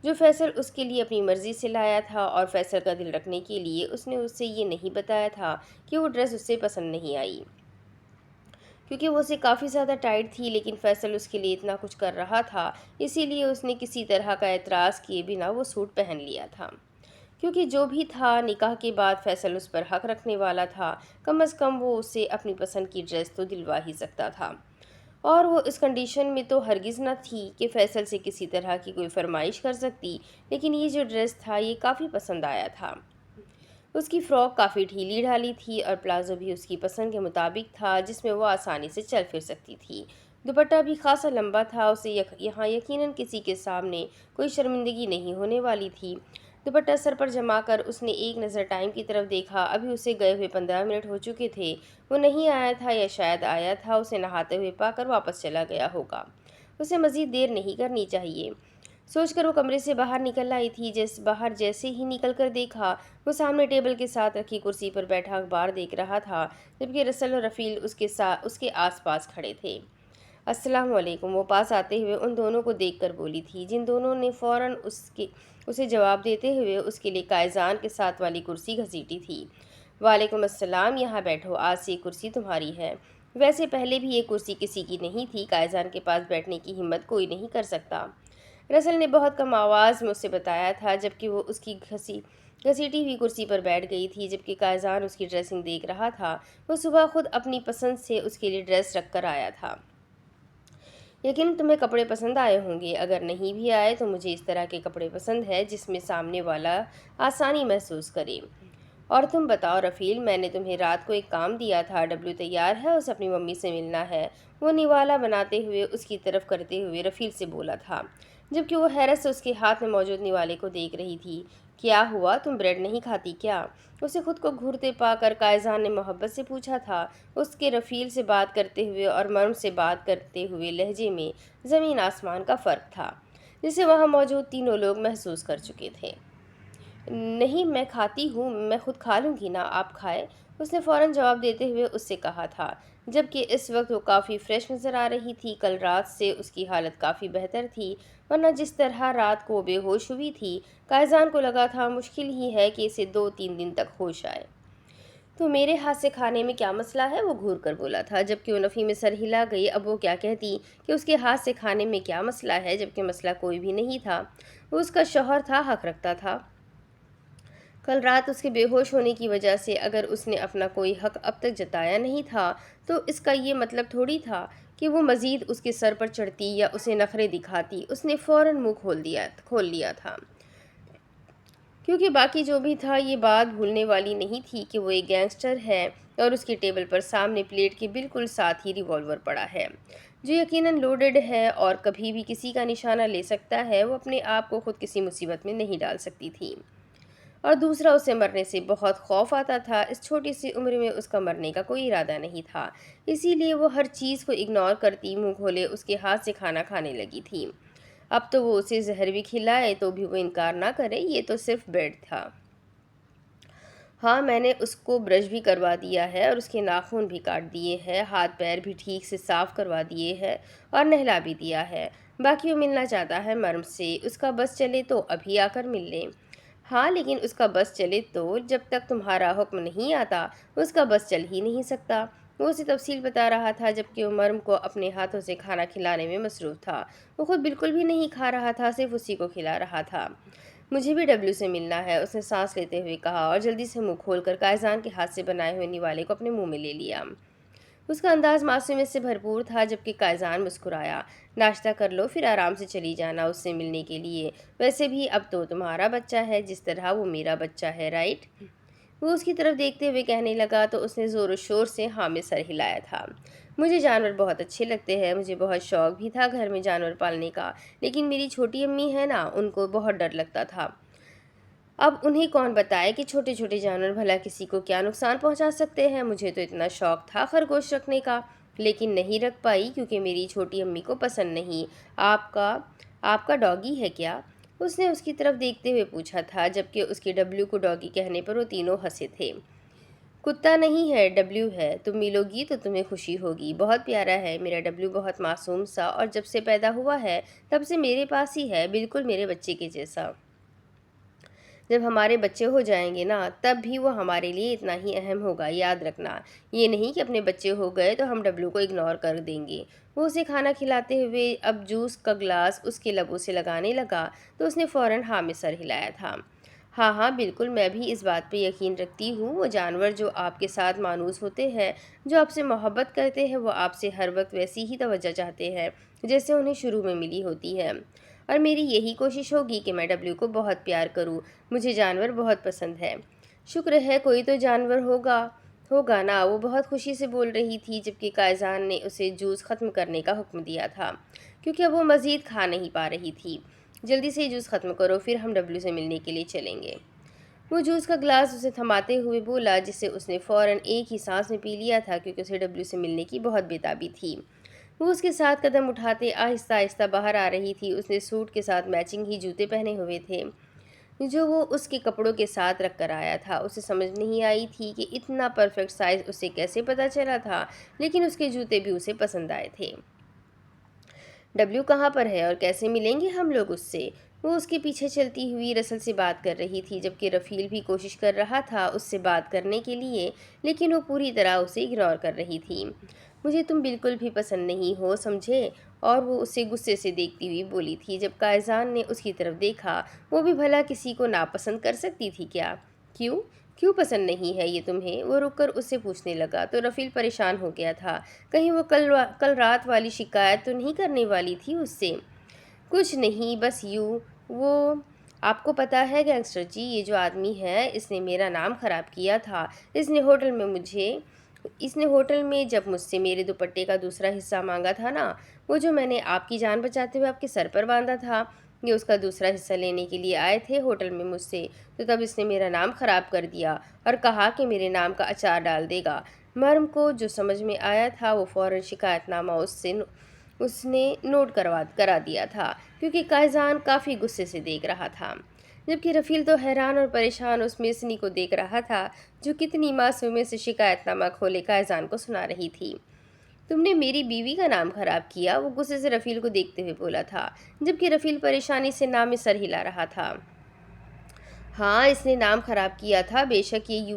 جو فیصل اس کے لیے اپنی مرضی سے لایا تھا، اور فیصل کا دل رکھنے کے لیے اس نے اسے یہ نہیں بتایا تھا کہ وہ ڈریس اسے پسند نہیں آئی، کیونکہ وہ اسے کافی زیادہ ٹائٹ تھی۔ لیکن فیصل اس کے لیے اتنا کچھ کر رہا تھا، اسی لیے اس نے کسی طرح کا اعتراض کیے بنا وہ سوٹ پہن لیا تھا، کیونکہ جو بھی تھا نکاح کے بعد فیصل اس پر حق رکھنے والا تھا۔ کم از کم وہ اسے اپنی پسند کی ڈریس تو دلوا ہی سکتا تھا، اور وہ اس کنڈیشن میں تو ہرگز نہ تھی کہ فیصل سے کسی طرح کی کوئی فرمائش کر سکتی۔ لیکن یہ جو ڈریس تھا یہ کافی پسند آیا تھا۔ اس کی فراک کافی ڈھیلی ڈھالی تھی اور پلازو بھی اس کی پسند کے مطابق تھا، جس میں وہ آسانی سے چل پھر سکتی تھی۔ دوپٹہ بھی خاصا لمبا تھا، اسے یہاں یقیناً کسی کے سامنے کوئی شرمندگی نہیں ہونے والی تھی۔ دوپٹہ سر پر جما کر اس نے ایک نظر ٹائم کی طرف دیکھا۔ ابھی اسے گئے ہوئے 15 منٹ ہو چکے تھے۔ وہ نہیں آیا تھا، یا شاید آیا تھا، اسے نہاتے ہوئے پا کر واپس چلا گیا ہوگا۔ اسے مزید دیر نہیں کرنی چاہیے، سوچ کر وہ کمرے سے باہر نکل آئی تھی۔ باہر جیسے ہی نکل کر دیکھا، وہ سامنے ٹیبل کے ساتھ رکھی کرسی پر بیٹھا اخبار دیکھ رہا تھا، جبکہ رسل اور رفیل اس کے آس پاس کھڑے تھے۔ السلام علیکم، وہ پاس آتے ہوئے ان دونوں کو دیکھ کر بولی تھی، جن دونوں نے فوراً اسے جواب دیتے ہوئے اس کے لیے قائزان کے ساتھ والی کرسی گھسیٹی تھی۔ وعلیکم السلام، یہاں بیٹھو، آج سے یہ کرسی تمہاری ہے۔ ویسے پہلے بھی یہ کرسی کسی کی نہیں تھی، قائزان کے پاس بیٹھنے کی ہمت کوئی نہیں کر سکتا۔ رسل نے بہت کم آواز میں اسے بتایا تھا، جبکہ وہ اس کی گھسیٹی ہوئی کرسی پر بیٹھ گئی تھی۔ جبکہ قائزان اس کی ڈریسنگ دیکھ رہا تھا، وہ صبح خود اپنی پسند سے اس کے لیے ڈریس رکھ کر آیا تھا۔ یقیناً تمہیں کپڑے پسند آئے ہوں گے، اگر نہیں بھی آئے تو مجھے اس طرح کے کپڑے پسند ہے جس میں سامنے والا آسانی محسوس کرے۔ اور تم بتاؤ رفیل، میں نے تمہیں رات کو ایک کام دیا تھا، ڈبلو تیار ہے، اسے اپنی ممی سے ملنا ہے، وہ نوالا بناتے ہوئے اس کی طرف کرتے ہوئے رفیل سے بولا تھا، جبکہ وہ حیرت سے اس کے ہاتھ میں موجود نوالے کو دیکھ رہی تھی۔ کیا ہوا، تم بریڈ نہیں کھاتی کیا؟ اسے خود کو گھورتے پا کر قائزان نے محبت سے پوچھا تھا۔ اس کے رفیل سے بات کرتے ہوئے اور مرم سے بات کرتے ہوئے لہجے میں زمین آسمان کا فرق تھا، جسے وہاں موجود تینوں لوگ محسوس کر چکے تھے۔ نہیں، میں کھاتی ہوں، میں خود کھا لوں گی نا، آپ کھائے، اس نے فوراً جواب دیتے ہوئے اس سے کہا تھا، جبکہ اس وقت وہ کافی فریش نظر آ رہی تھی۔ کل رات سے اس کی حالت کافی بہتر تھی، ورنہ جس طرح رات کو بے ہوش ہوئی تھی، قائزان کو لگا تھا مشکل ہی ہے کہ اسے 2-3 دن تک ہوش آئے۔ تو میرے ہاتھ سے کھانے میں کیا مسئلہ ہے، وہ گھور کر بولا تھا، جبکہ وہ نفی میں سر ہلا گئی۔ اب وہ کیا کہتی کہ اس کے ہاتھ سے کھانے میں کیا مسئلہ ہے، جبکہ مسئلہ کوئی بھی نہیں تھا، وہ اس کا شوہر تھا، حق رکھتا تھا۔ کل رات اس کے بے ہوش ہونے کی وجہ سے اگر اس نے اپنا کوئی حق اب تک جتایا نہیں تھا، تو اس کا یہ مطلب تھوڑی تھا کہ وہ مزید اس کے سر پر چڑھتی یا اسے نخرے دکھاتی۔ اس نے فوراً منہ کھول لیا تھا، کیونکہ باقی جو بھی تھا یہ بات بھولنے والی نہیں تھی کہ وہ ایک گینگسٹر ہے، اور اس کی ٹیبل پر سامنے پلیٹ کے بالکل ساتھ ہی ریوالور پڑا ہے، جو یقیناً لوڈڈ ہے اور کبھی بھی کسی کا نشانہ لے سکتا ہے۔ وہ اپنے آپ کو خود کسی مصیبت میں نہیں ڈال سکتی تھی، اور دوسرا اسے مرنے سے بہت خوف آتا تھا۔ اس چھوٹی سی عمر میں اس کا مرنے کا کوئی ارادہ نہیں تھا، اسی لیے وہ ہر چیز کو اگنور کرتی منہ کھولے اس کے ہاتھ سے کھانا کھانے لگی تھی۔ اب تو وہ اسے زہر بھی کھلائے تو بھی وہ انکار نہ کرے، یہ تو صرف بریڈ تھا۔ ہاں، میں نے اس کو برش بھی کروا دیا ہے اور اس کے ناخن بھی کاٹ دیے ہیں، ہاتھ پیر بھی ٹھیک سے صاف کروا دیے ہیں اور نہلا بھی دیا ہے۔ باقی وہ ملنا چاہتا ہے مرم سے، اس کا بس چلے تو ابھی آ کر مل لیں۔ ہاں، لیکن اس کا بس چلے تو جب تک تمہارا حکم نہیں آتا اس کا بس چل ہی نہیں سکتا۔ وہ اسے تفصیل بتا رہا تھا جبکہ وہ مرم کو اپنے ہاتھوں سے کھانا کھلانے میں مصروف تھا۔ وہ خود بالکل بھی نہیں کھا رہا تھا، صرف اسی کو کھلا رہا تھا۔ مجھے بھی ڈبلیو سے ملنا ہے، اس نے سانس لیتے ہوئے کہا اور جلدی سے منہ کھول کر قائزان کے ہاتھ سے بنائے ہوئے نوالے کو اپنے منہ میں لے لیا۔ اس کا انداز معصومیت سے بھرپور تھا جبکہ قائزان مسکرایا۔ ناشتہ کر لو پھر آرام سے چلی جانا اس سے ملنے کے لیے، ویسے بھی اب تو تمہارا بچہ ہے جس طرح وہ میرا بچہ ہے، رائٹ؟ وہ اس کی طرف دیکھتے ہوئے کہنے لگا تو اس نے زور و شور سے ہاں میں سر ہلایا تھا۔ مجھے جانور بہت اچھے لگتے ہیں، مجھے بہت شوق بھی تھا گھر میں جانور پالنے کا، لیکن میری چھوٹی امی ہے نا، ان کو بہت ڈر لگتا تھا۔ اب انہیں کون بتائے کہ چھوٹے چھوٹے جانور بھلا کسی کو کیا نقصان پہنچا سکتے ہیں۔ مجھے تو اتنا شوق تھا خرگوش رکھنے کا، لیکن نہیں رکھ پائی کیونکہ میری چھوٹی امی کو پسند نہیں۔ آپ کا ڈاگی ہے کیا؟ اس نے اس کی طرف دیکھتے ہوئے پوچھا تھا جبکہ اس کے ڈبلیو کو ڈاگی کہنے پر وہ تینوں ہنسے تھے۔ کتا نہیں ہے، ڈبلیو ہے، تم ملو گی تو تمہیں خوشی ہوگی، بہت پیارا ہے میرا ڈبلیو، بہت معصوم سا، اور جب سے پیدا ہوا ہے تب سے میرے پاس ہی ہے، بالکل میرے بچے کے جیسا۔ جب ہمارے بچے ہو جائیں گے نا تب بھی وہ ہمارے لیے اتنا ہی اہم ہوگا، یاد رکھنا۔ یہ نہیں کہ اپنے بچے ہو گئے تو ہم ڈبلیو کو اگنور کر دیں گے۔ وہ اسے کھانا کھلاتے ہوئے اب جوس کا گلاس اس کے لبوں سے لگانے لگا تو اس نے فوراً ہاں میں سر ہلایا تھا۔ ہاں ہاں بالکل، میں بھی اس بات پہ یقین رکھتی ہوں، وہ جانور جو آپ کے ساتھ مانوس ہوتے ہیں، جو آپ سے محبت کرتے ہیں، وہ آپ سے ہر وقت ویسی ہی توجہ چاہتے ہیں جیسے انہیں شروع میں ملی ہوتی ہے۔ اور میری یہی کوشش ہوگی کہ میں ڈبلیو کو بہت پیار کروں، مجھے جانور بہت پسند ہے۔ شکر ہے کوئی تو جانور ہوگا نا، وہ بہت خوشی سے بول رہی تھی جبکہ قائزان نے اسے جوس ختم کرنے کا حکم دیا تھا کیونکہ اب وہ مزید کھا نہیں پا رہی تھی۔ جلدی سے جوس ختم کرو پھر ہم ڈبلیو سے ملنے کے لیے چلیں گے۔ وہ جوس کا گلاس اسے تھماتے ہوئے بولا جسے اس نے فوراً ایک ہی سانس میں پی لیا تھا کیونکہ اسے ڈبلیو سے ملنے کی بہت بےتابی تھی۔ وہ اس کے ساتھ قدم اٹھاتے آہستہ آہستہ باہر آ رہی تھی۔ اس نے سوٹ کے ساتھ میچنگ ہی جوتے پہنے ہوئے تھے جو وہ اس کے کپڑوں کے ساتھ رکھ کر آیا تھا۔ اسے سمجھ نہیں آئی تھی کہ اتنا پرفیکٹ سائز اسے کیسے پتہ چلا تھا، لیکن اس کے جوتے بھی اسے پسند آئے تھے۔ ڈبلیو کہاں پر ہے اور کیسے ملیں گے ہم لوگ اس سے؟ وہ اس کے پیچھے چلتی ہوئی رسل سے بات کر رہی تھی جبکہ رفیل بھی کوشش کر رہا تھا اس سے بات کرنے کے لیے، لیکن وہ پوری طرح اسے اگنور کر رہی تھی۔ مجھے تم بالکل بھی پسند نہیں ہو، سمجھے؟ اور وہ اسے غصے سے دیکھتی ہوئی بولی تھی۔ جب قائزان نے اس کی طرف دیکھا، وہ بھی بھلا کسی کو ناپسند کر سکتی تھی کیا؟ کیوں پسند نہیں ہے یہ تمہیں؟ وہ رک کر اس سے پوچھنے لگا تو رفیل پریشان ہو گیا تھا، کہیں وہ کل رات والی شکایت تو نہیں کرنے والی تھی اس سے؟ کچھ نہیں، بس یوں۔ وہ آپ کو پتہ ہے گینگسٹر جی، یہ جو آدمی ہے اس نے میرا نام خراب کیا تھا۔ اس نے ہوٹل میں جب مجھ سے میرے دوپٹے کا دوسرا حصہ مانگا تھا نا، وہ جو میں نے آپ کی جان بچاتے ہوئے آپ کے سر پر باندھا تھا، یہ اس کا دوسرا حصہ لینے کے لیے آئے تھے ہوٹل میں مجھ سے، تو تب اس نے میرا نام خراب کر دیا اور کہا کہ میرے نام کا اچار ڈال دے گا۔ مرم کو جو سمجھ میں آیا تھا وہ فوراً شکایت نامہ اس نے نوٹ کرا دیا تھا کیونکہ قائزان کافی غصے سے دیکھ رہا تھا، جبکہ رفیل تو حیران اور پریشان اس میسنی کو دیکھ رہا تھا جو کتنی معصومیت سے شکایت نامہ کھولے قائزان کو سنا رہی تھی۔ تم نے میری بیوی کا نام خراب کیا، وہ غصے سے رفیل کو دیکھتے ہوئے بولا تھا جبکہ رفیل پریشانی سے نام میں سر ہلا رہا تھا۔ ہاں اس نے نام خراب کیا تھا، بے شک یہ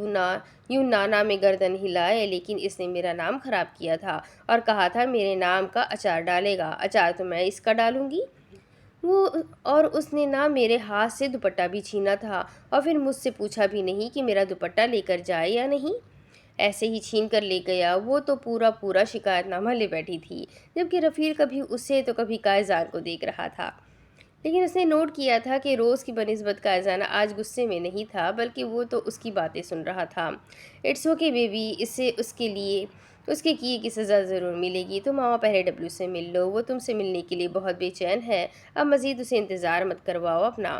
یوں نانا میں گردن ہلائے، لیکن اس نے میرا نام خراب کیا تھا اور کہا تھا میرے نام کا اچار ڈالے گا۔ اچار تو میں اس کا ڈالوں گی۔ اور اس نے نا میرے ہاتھ سے دوپٹہ بھی چھینا تھا اور پھر مجھ سے پوچھا بھی نہیں کہ میرا دوپٹہ لے کر جائے یا نہیں، ایسے ہی چھین کر لے گیا۔ وہ تو پورا شکایت نامہ لے بیٹھی تھی جبکہ رفیل کبھی اسے تو کبھی قائزان کو دیکھ رہا تھا، لیکن اس نے نوٹ کیا تھا کہ روز کی بنسبت قائزان آج غصے میں نہیں تھا بلکہ وہ تو اس کی باتیں سن رہا تھا۔ اٹس اوکے بیبی، اسے اس کے کیے کی سزا ضرور ملے گی۔ تم ماما پہلے ڈبلیو سے مل لو، وہ تم سے ملنے کے لیے بہت بے چین ہے، اب مزید اسے انتظار مت کرواؤ اپنا۔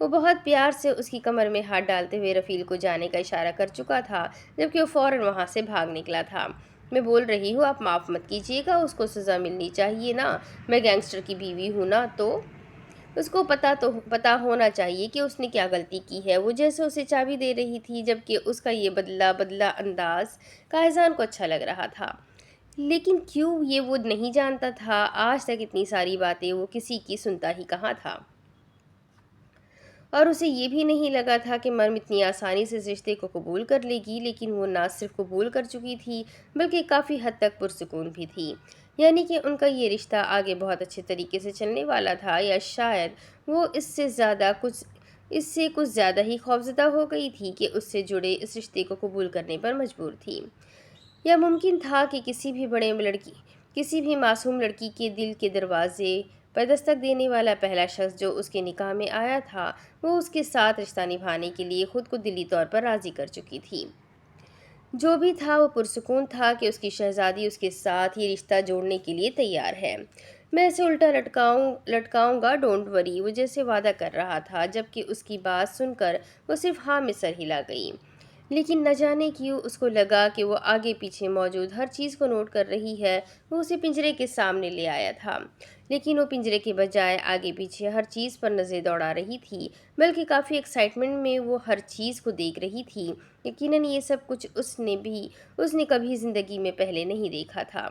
وہ بہت پیار سے اس کی کمر میں ہاتھ ڈالتے ہوئے رفیل کو جانے کا اشارہ کر چکا تھا جبکہ وہ فوراً وہاں سے بھاگ نکلا تھا۔ میں بول رہی ہوں آپ معاف مت کیجیے گا، اس کو سزا ملنی چاہیے نا، میں گینگسٹر کی بیوی ہوں نا، تو اس کو پتہ ہونا چاہیے کہ اس نے کیا غلطی کی ہے۔ وہ جیسے اسے چابی دے رہی تھی جبکہ اس کا یہ بدلہ انداز قائزان کو اچھا لگ رہا تھا، لیکن کیوں یہ وہ نہیں جانتا تھا، آج تک اتنی ساری باتیں وہ کسی کی سنتا ہی کہاں تھا۔ اور اسے یہ بھی نہیں لگا تھا کہ مریم اتنی آسانی سے اس رشتے کو قبول کر لے گی، لیکن وہ نہ صرف قبول کر چکی تھی بلکہ کافی حد تک پرسکون بھی تھی۔ یعنی کہ ان کا یہ رشتہ آگے بہت اچھے طریقے سے چلنے والا تھا، یا شاید وہ اس سے کچھ زیادہ ہی خوفزدہ ہو گئی تھی کہ اس سے جڑے اس رشتے کو قبول کرنے پر مجبور تھی۔ یا ممکن تھا کہ کسی بھی معصوم لڑکی کے دل کے دروازے پر دستک دینے والا پہلا شخص جو اس کے نکاح میں آیا تھا، وہ اس کے ساتھ رشتہ نبھانے کے لیے خود کو دلی طور پر راضی کر چکی تھی۔ جو بھی تھا وہ پرسکون تھا کہ اس کی شہزادی اس کے ساتھ یہ رشتہ جوڑنے کے لیے تیار ہے۔ میں اسے الٹا لٹکاؤں گا، ڈونٹ وری، وہ جیسے وعدہ کر رہا تھا، جبکہ اس کی بات سن کر وہ صرف ہاں میں سر ہلا گئی۔ لیکن نہ جانے کیوں اس کو لگا کہ وہ آگے پیچھے موجود ہر چیز کو نوٹ کر رہی ہے۔ وہ اسے پنجرے کے سامنے لے آیا تھا، لیکن وہ پنجرے کے بجائے آگے پیچھے ہر چیز پر نظریں دوڑا رہی تھی، بلکہ کافی ایکسائٹمنٹ میں وہ ہر چیز کو دیکھ رہی تھی۔ یقیناً یہ سب کچھ اس نے کبھی زندگی میں پہلے نہیں دیکھا تھا۔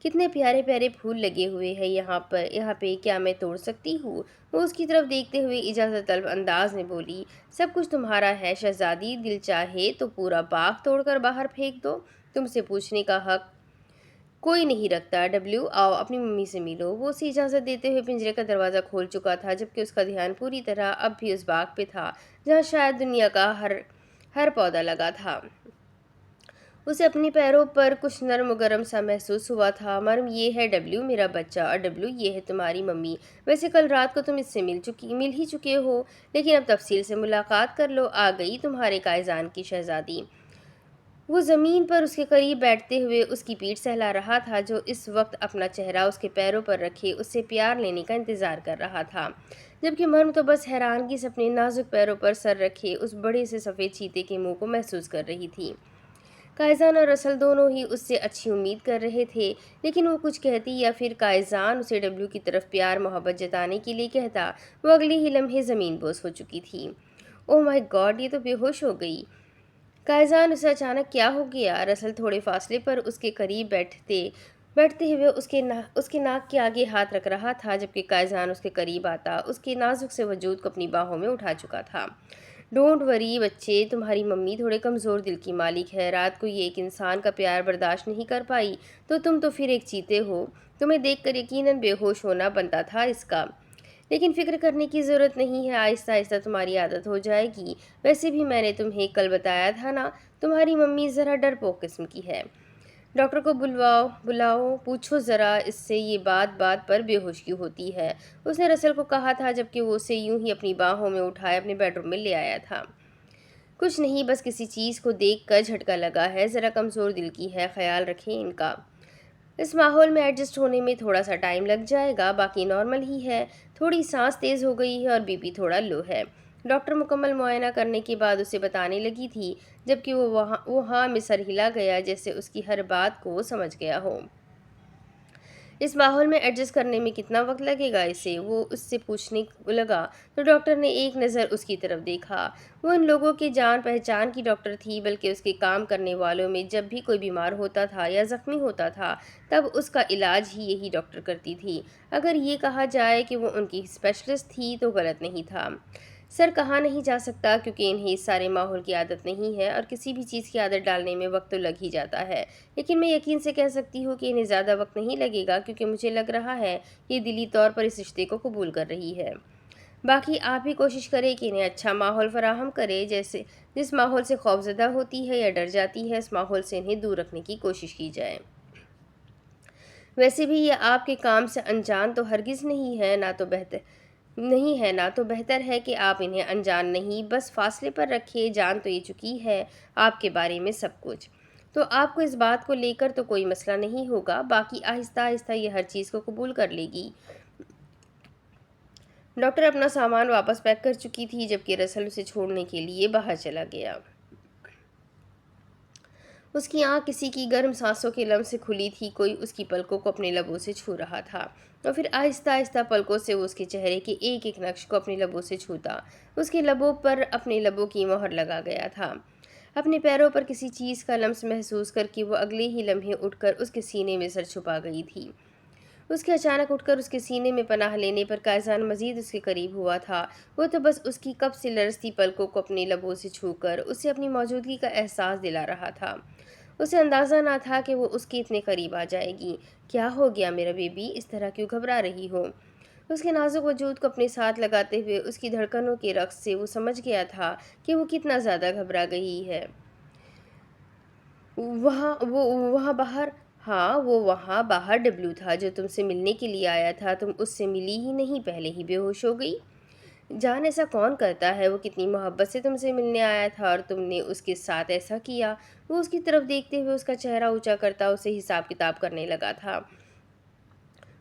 کتنے پیارے پیارے پھول لگے ہوئے ہیں یہاں پہ، کیا میں توڑ سکتی ہوں؟ وہ اس کی طرف دیکھتے ہوئے اجازت طلب انداز میں بولی۔ سب کچھ تمہارا ہے شہزادی، دل چاہے تو پورا باغ توڑ کر باہر پھینک دو، تم سے پوچھنے کا حق کوئی نہیں رکھتا۔ ڈبلیو، آؤ اپنی ممی سے ملو۔ وہ اسے اجازت دیتے ہوئے پنجرے کا دروازہ کھول چکا تھا، جبکہ اس کا دھیان پوری طرح اب بھی اس باغ پہ تھا جہاں شاید دنیا کا ہر پودا لگا تھا۔ اسے اپنے پیروں پر کچھ نرم و گرم سا محسوس ہوا تھا۔ مریم، یہ ہے ڈبلیو میرا بچہ، اور ڈبلیو یہ ہے تمہاری ممی۔ ویسے کل رات کو تم اس سے مل ہی چکے ہو، لیکن اب تفصیل سے ملاقات کر لو۔ آ گئی تمہارے قائزان کی شہزادی۔ وہ زمین پر اس کے قریب بیٹھتے ہوئے اس کی پیٹھ سہلا رہا تھا، جو اس وقت اپنا چہرہ اس کے پیروں پر رکھے اس سے پیار لینے کا انتظار کر رہا تھا، جبکہ مریم تو بس حیرانگی سے اپنے نازک پیروں پر سر رکھے اس بڑے سے سفید چیتے کے منہ کو محسوس کر رہی تھی۔ قائزان اور رسل دونوں ہی اس سے اچھی امید کر رہے تھے، لیکن وہ کچھ کہتی یا پھر قائزان اسے ڈبلیو کی طرف پیار محبت جتانے کے لیے کہتا، وہ اگلے ہی لمحے زمین بوس ہو چکی تھی۔ اوہ مائی گاڈ، یہ تو بے ہوش ہو گئی۔ قائزان، اسے اچانک کیا ہو گیا؟ رسل تھوڑے فاصلے پر اس کے قریب بیٹھتے ہوئے اس کے ناک کے آگے ہاتھ رکھ رہا تھا، جبکہ قائزان اس کے قریب آتا اس کے نازک سے وجود کو اپنی باہوں میں اٹھا چکا تھا۔ ڈونٹ وری بچے، تمہاری ممی تھوڑے کمزور دل کی مالک ہے۔ رات کو یہ ایک انسان کا پیار برداشت نہیں کر پائی تو تم تو پھر ایک چیتے ہو۔ تمہیں دیکھ کر یقیناً بے ہوش ہونا بنتا تھا اس کا، لیکن فکر کرنے کی ضرورت نہیں ہے، آہستہ آہستہ تمہاری عادت ہو جائے گی۔ ویسے بھی میں نے تمہیں کل بتایا تھا نا، تمہاری ممی ذرا ڈرپوک قسم کی ہے۔ ڈاکٹر کو بلاؤ، پوچھو ذرا اس سے یہ بات پر بے ہوش کیوں ہوتی ہے، اس نے رسل کو کہا تھا، جبکہ وہ اسے یوں ہی اپنی باہوں میں اٹھائے اپنے بیڈ روم میں لے آیا تھا۔ کچھ نہیں، بس کسی چیز کو دیکھ کر جھٹکا لگا ہے، ذرا کمزور دل کی ہے، خیال رکھیں ان کا۔ اس ماحول میں ایڈجسٹ ہونے میں تھوڑا سا ٹائم لگ جائے گا، باقی نارمل ہی ہے، تھوڑی سانس تیز ہو گئی ہے اور بی پی تھوڑا لو ہے۔ ڈاکٹر مکمل معائنہ کرنے کے بعد اسے بتانے لگی تھی، جبکہ وہ ہاں میں سر ہلا گیا، جیسے اس کی ہر بات کو وہ سمجھ گیا ہو۔ اس ماحول میں ایڈجسٹ کرنے میں کتنا وقت لگے گا اسے؟ وہ اس سے پوچھنے لگا تو ڈاکٹر نے ایک نظر اس کی طرف دیکھا۔ وہ ان لوگوں کے جان پہچان کی ڈاکٹر تھی، بلکہ اس کے کام کرنے والوں میں جب بھی کوئی بیمار ہوتا تھا یا زخمی ہوتا تھا تب اس کا علاج ہی یہی ڈاکٹر کرتی تھی۔ اگر یہ کہا جائے کہ وہ ان کی اسپیشلسٹ تھی تو غلط نہیں تھا۔ سر کہا نہیں جا سکتا، کیونکہ انہیں اس سارے ماحول کی عادت نہیں ہے، اور کسی بھی چیز کی عادت ڈالنے میں وقت تو لگ ہی جاتا ہے، لیکن میں یقین سے کہہ سکتی ہوں کہ انہیں زیادہ وقت نہیں لگے گا، کیونکہ مجھے لگ رہا ہے کہ یہ دلی طور پر اس رشتے کو قبول کر رہی ہے۔ باقی آپ بھی کوشش کریں کہ انہیں اچھا ماحول فراہم کریں، جس ماحول سے خوفزدہ ہوتی ہے یا ڈر جاتی ہے، اس ماحول سے انہیں دور رکھنے کی کوشش کی جائے۔ ویسے بھی یہ آپ کے کام سے انجان تو ہرگز نہیں ہے، نہ تو بہتر ہے کہ آپ انہیں انجان نہیں، بس فاصلے پر رکھیں۔ جان تو یہ چکی ہے آپ کے بارے میں سب کچھ، تو آپ کو اس بات کو لے کر تو کوئی مسئلہ نہیں ہوگا، باقی آہستہ آہستہ یہ ہر چیز کو قبول کر لے گی۔ ڈاکٹر اپنا سامان واپس پیک کر چکی تھی، جبکہ رسل اسے چھوڑنے کے لیے باہر چلا گیا۔ اس کی آنکھ کسی کی گرم سانسوں کے لمس سے کھلی تھی، کوئی اس کی پلکوں کو اپنے لبوں سے چھو رہا تھا، اور پھر آہستہ آہستہ پلکوں سے وہ اس کے چہرے کے ایک ایک نقش کو اپنے لبوں سے چھوتا، اس کے لبوں پر اپنے لبوں کی مہر لگا گیا تھا۔ اپنے پیروں پر کسی چیز کا لمس محسوس کر کے وہ اگلے ہی لمحے اٹھ کر اس کے سینے میں سر چھپا گئی تھی۔ اس کے اچانک اٹھ کر اس کے سینے میں پناہ لینے پر کائزان مزید اس کے قریب ہوا تھا۔ وہ تو بس اس کی کب سے لرزتی پلکوں کو اپنے لبوں سے چھو کر اسے اپنی موجودگی کا احساس دلا رہا تھا۔ اسے اندازہ نہ تھا کہ وہ اس کے اتنے قریب آ جائے گی۔ کیا ہو گیا میرا بیبی، اس طرح کیوں گھبرا رہی ہو؟ اس کے نازک وجود کو اپنے ساتھ لگاتے ہوئے اس کی دھڑکنوں کے رقص سے وہ سمجھ گیا تھا کہ وہ کتنا زیادہ گھبرا گئی ہے۔ وہاں باہر؟ ہاں، وہ وہاں باہر ڈبلو تھا جو تم سے ملنے کے لیے آیا تھا۔ تم اس سے ملی ہی نہیں، پہلے ہی بے ہوش ہو گئی۔ جان، ایسا کون کرتا ہے؟ وہ کتنی محبت سے تم سے ملنے آیا تھا اور تم نے اس کے ساتھ ایسا کیا۔ وہ اس کی طرف دیکھتے ہوئے اس کا چہرہ اونچا کرتا اسے حساب کتاب کرنے لگا تھا۔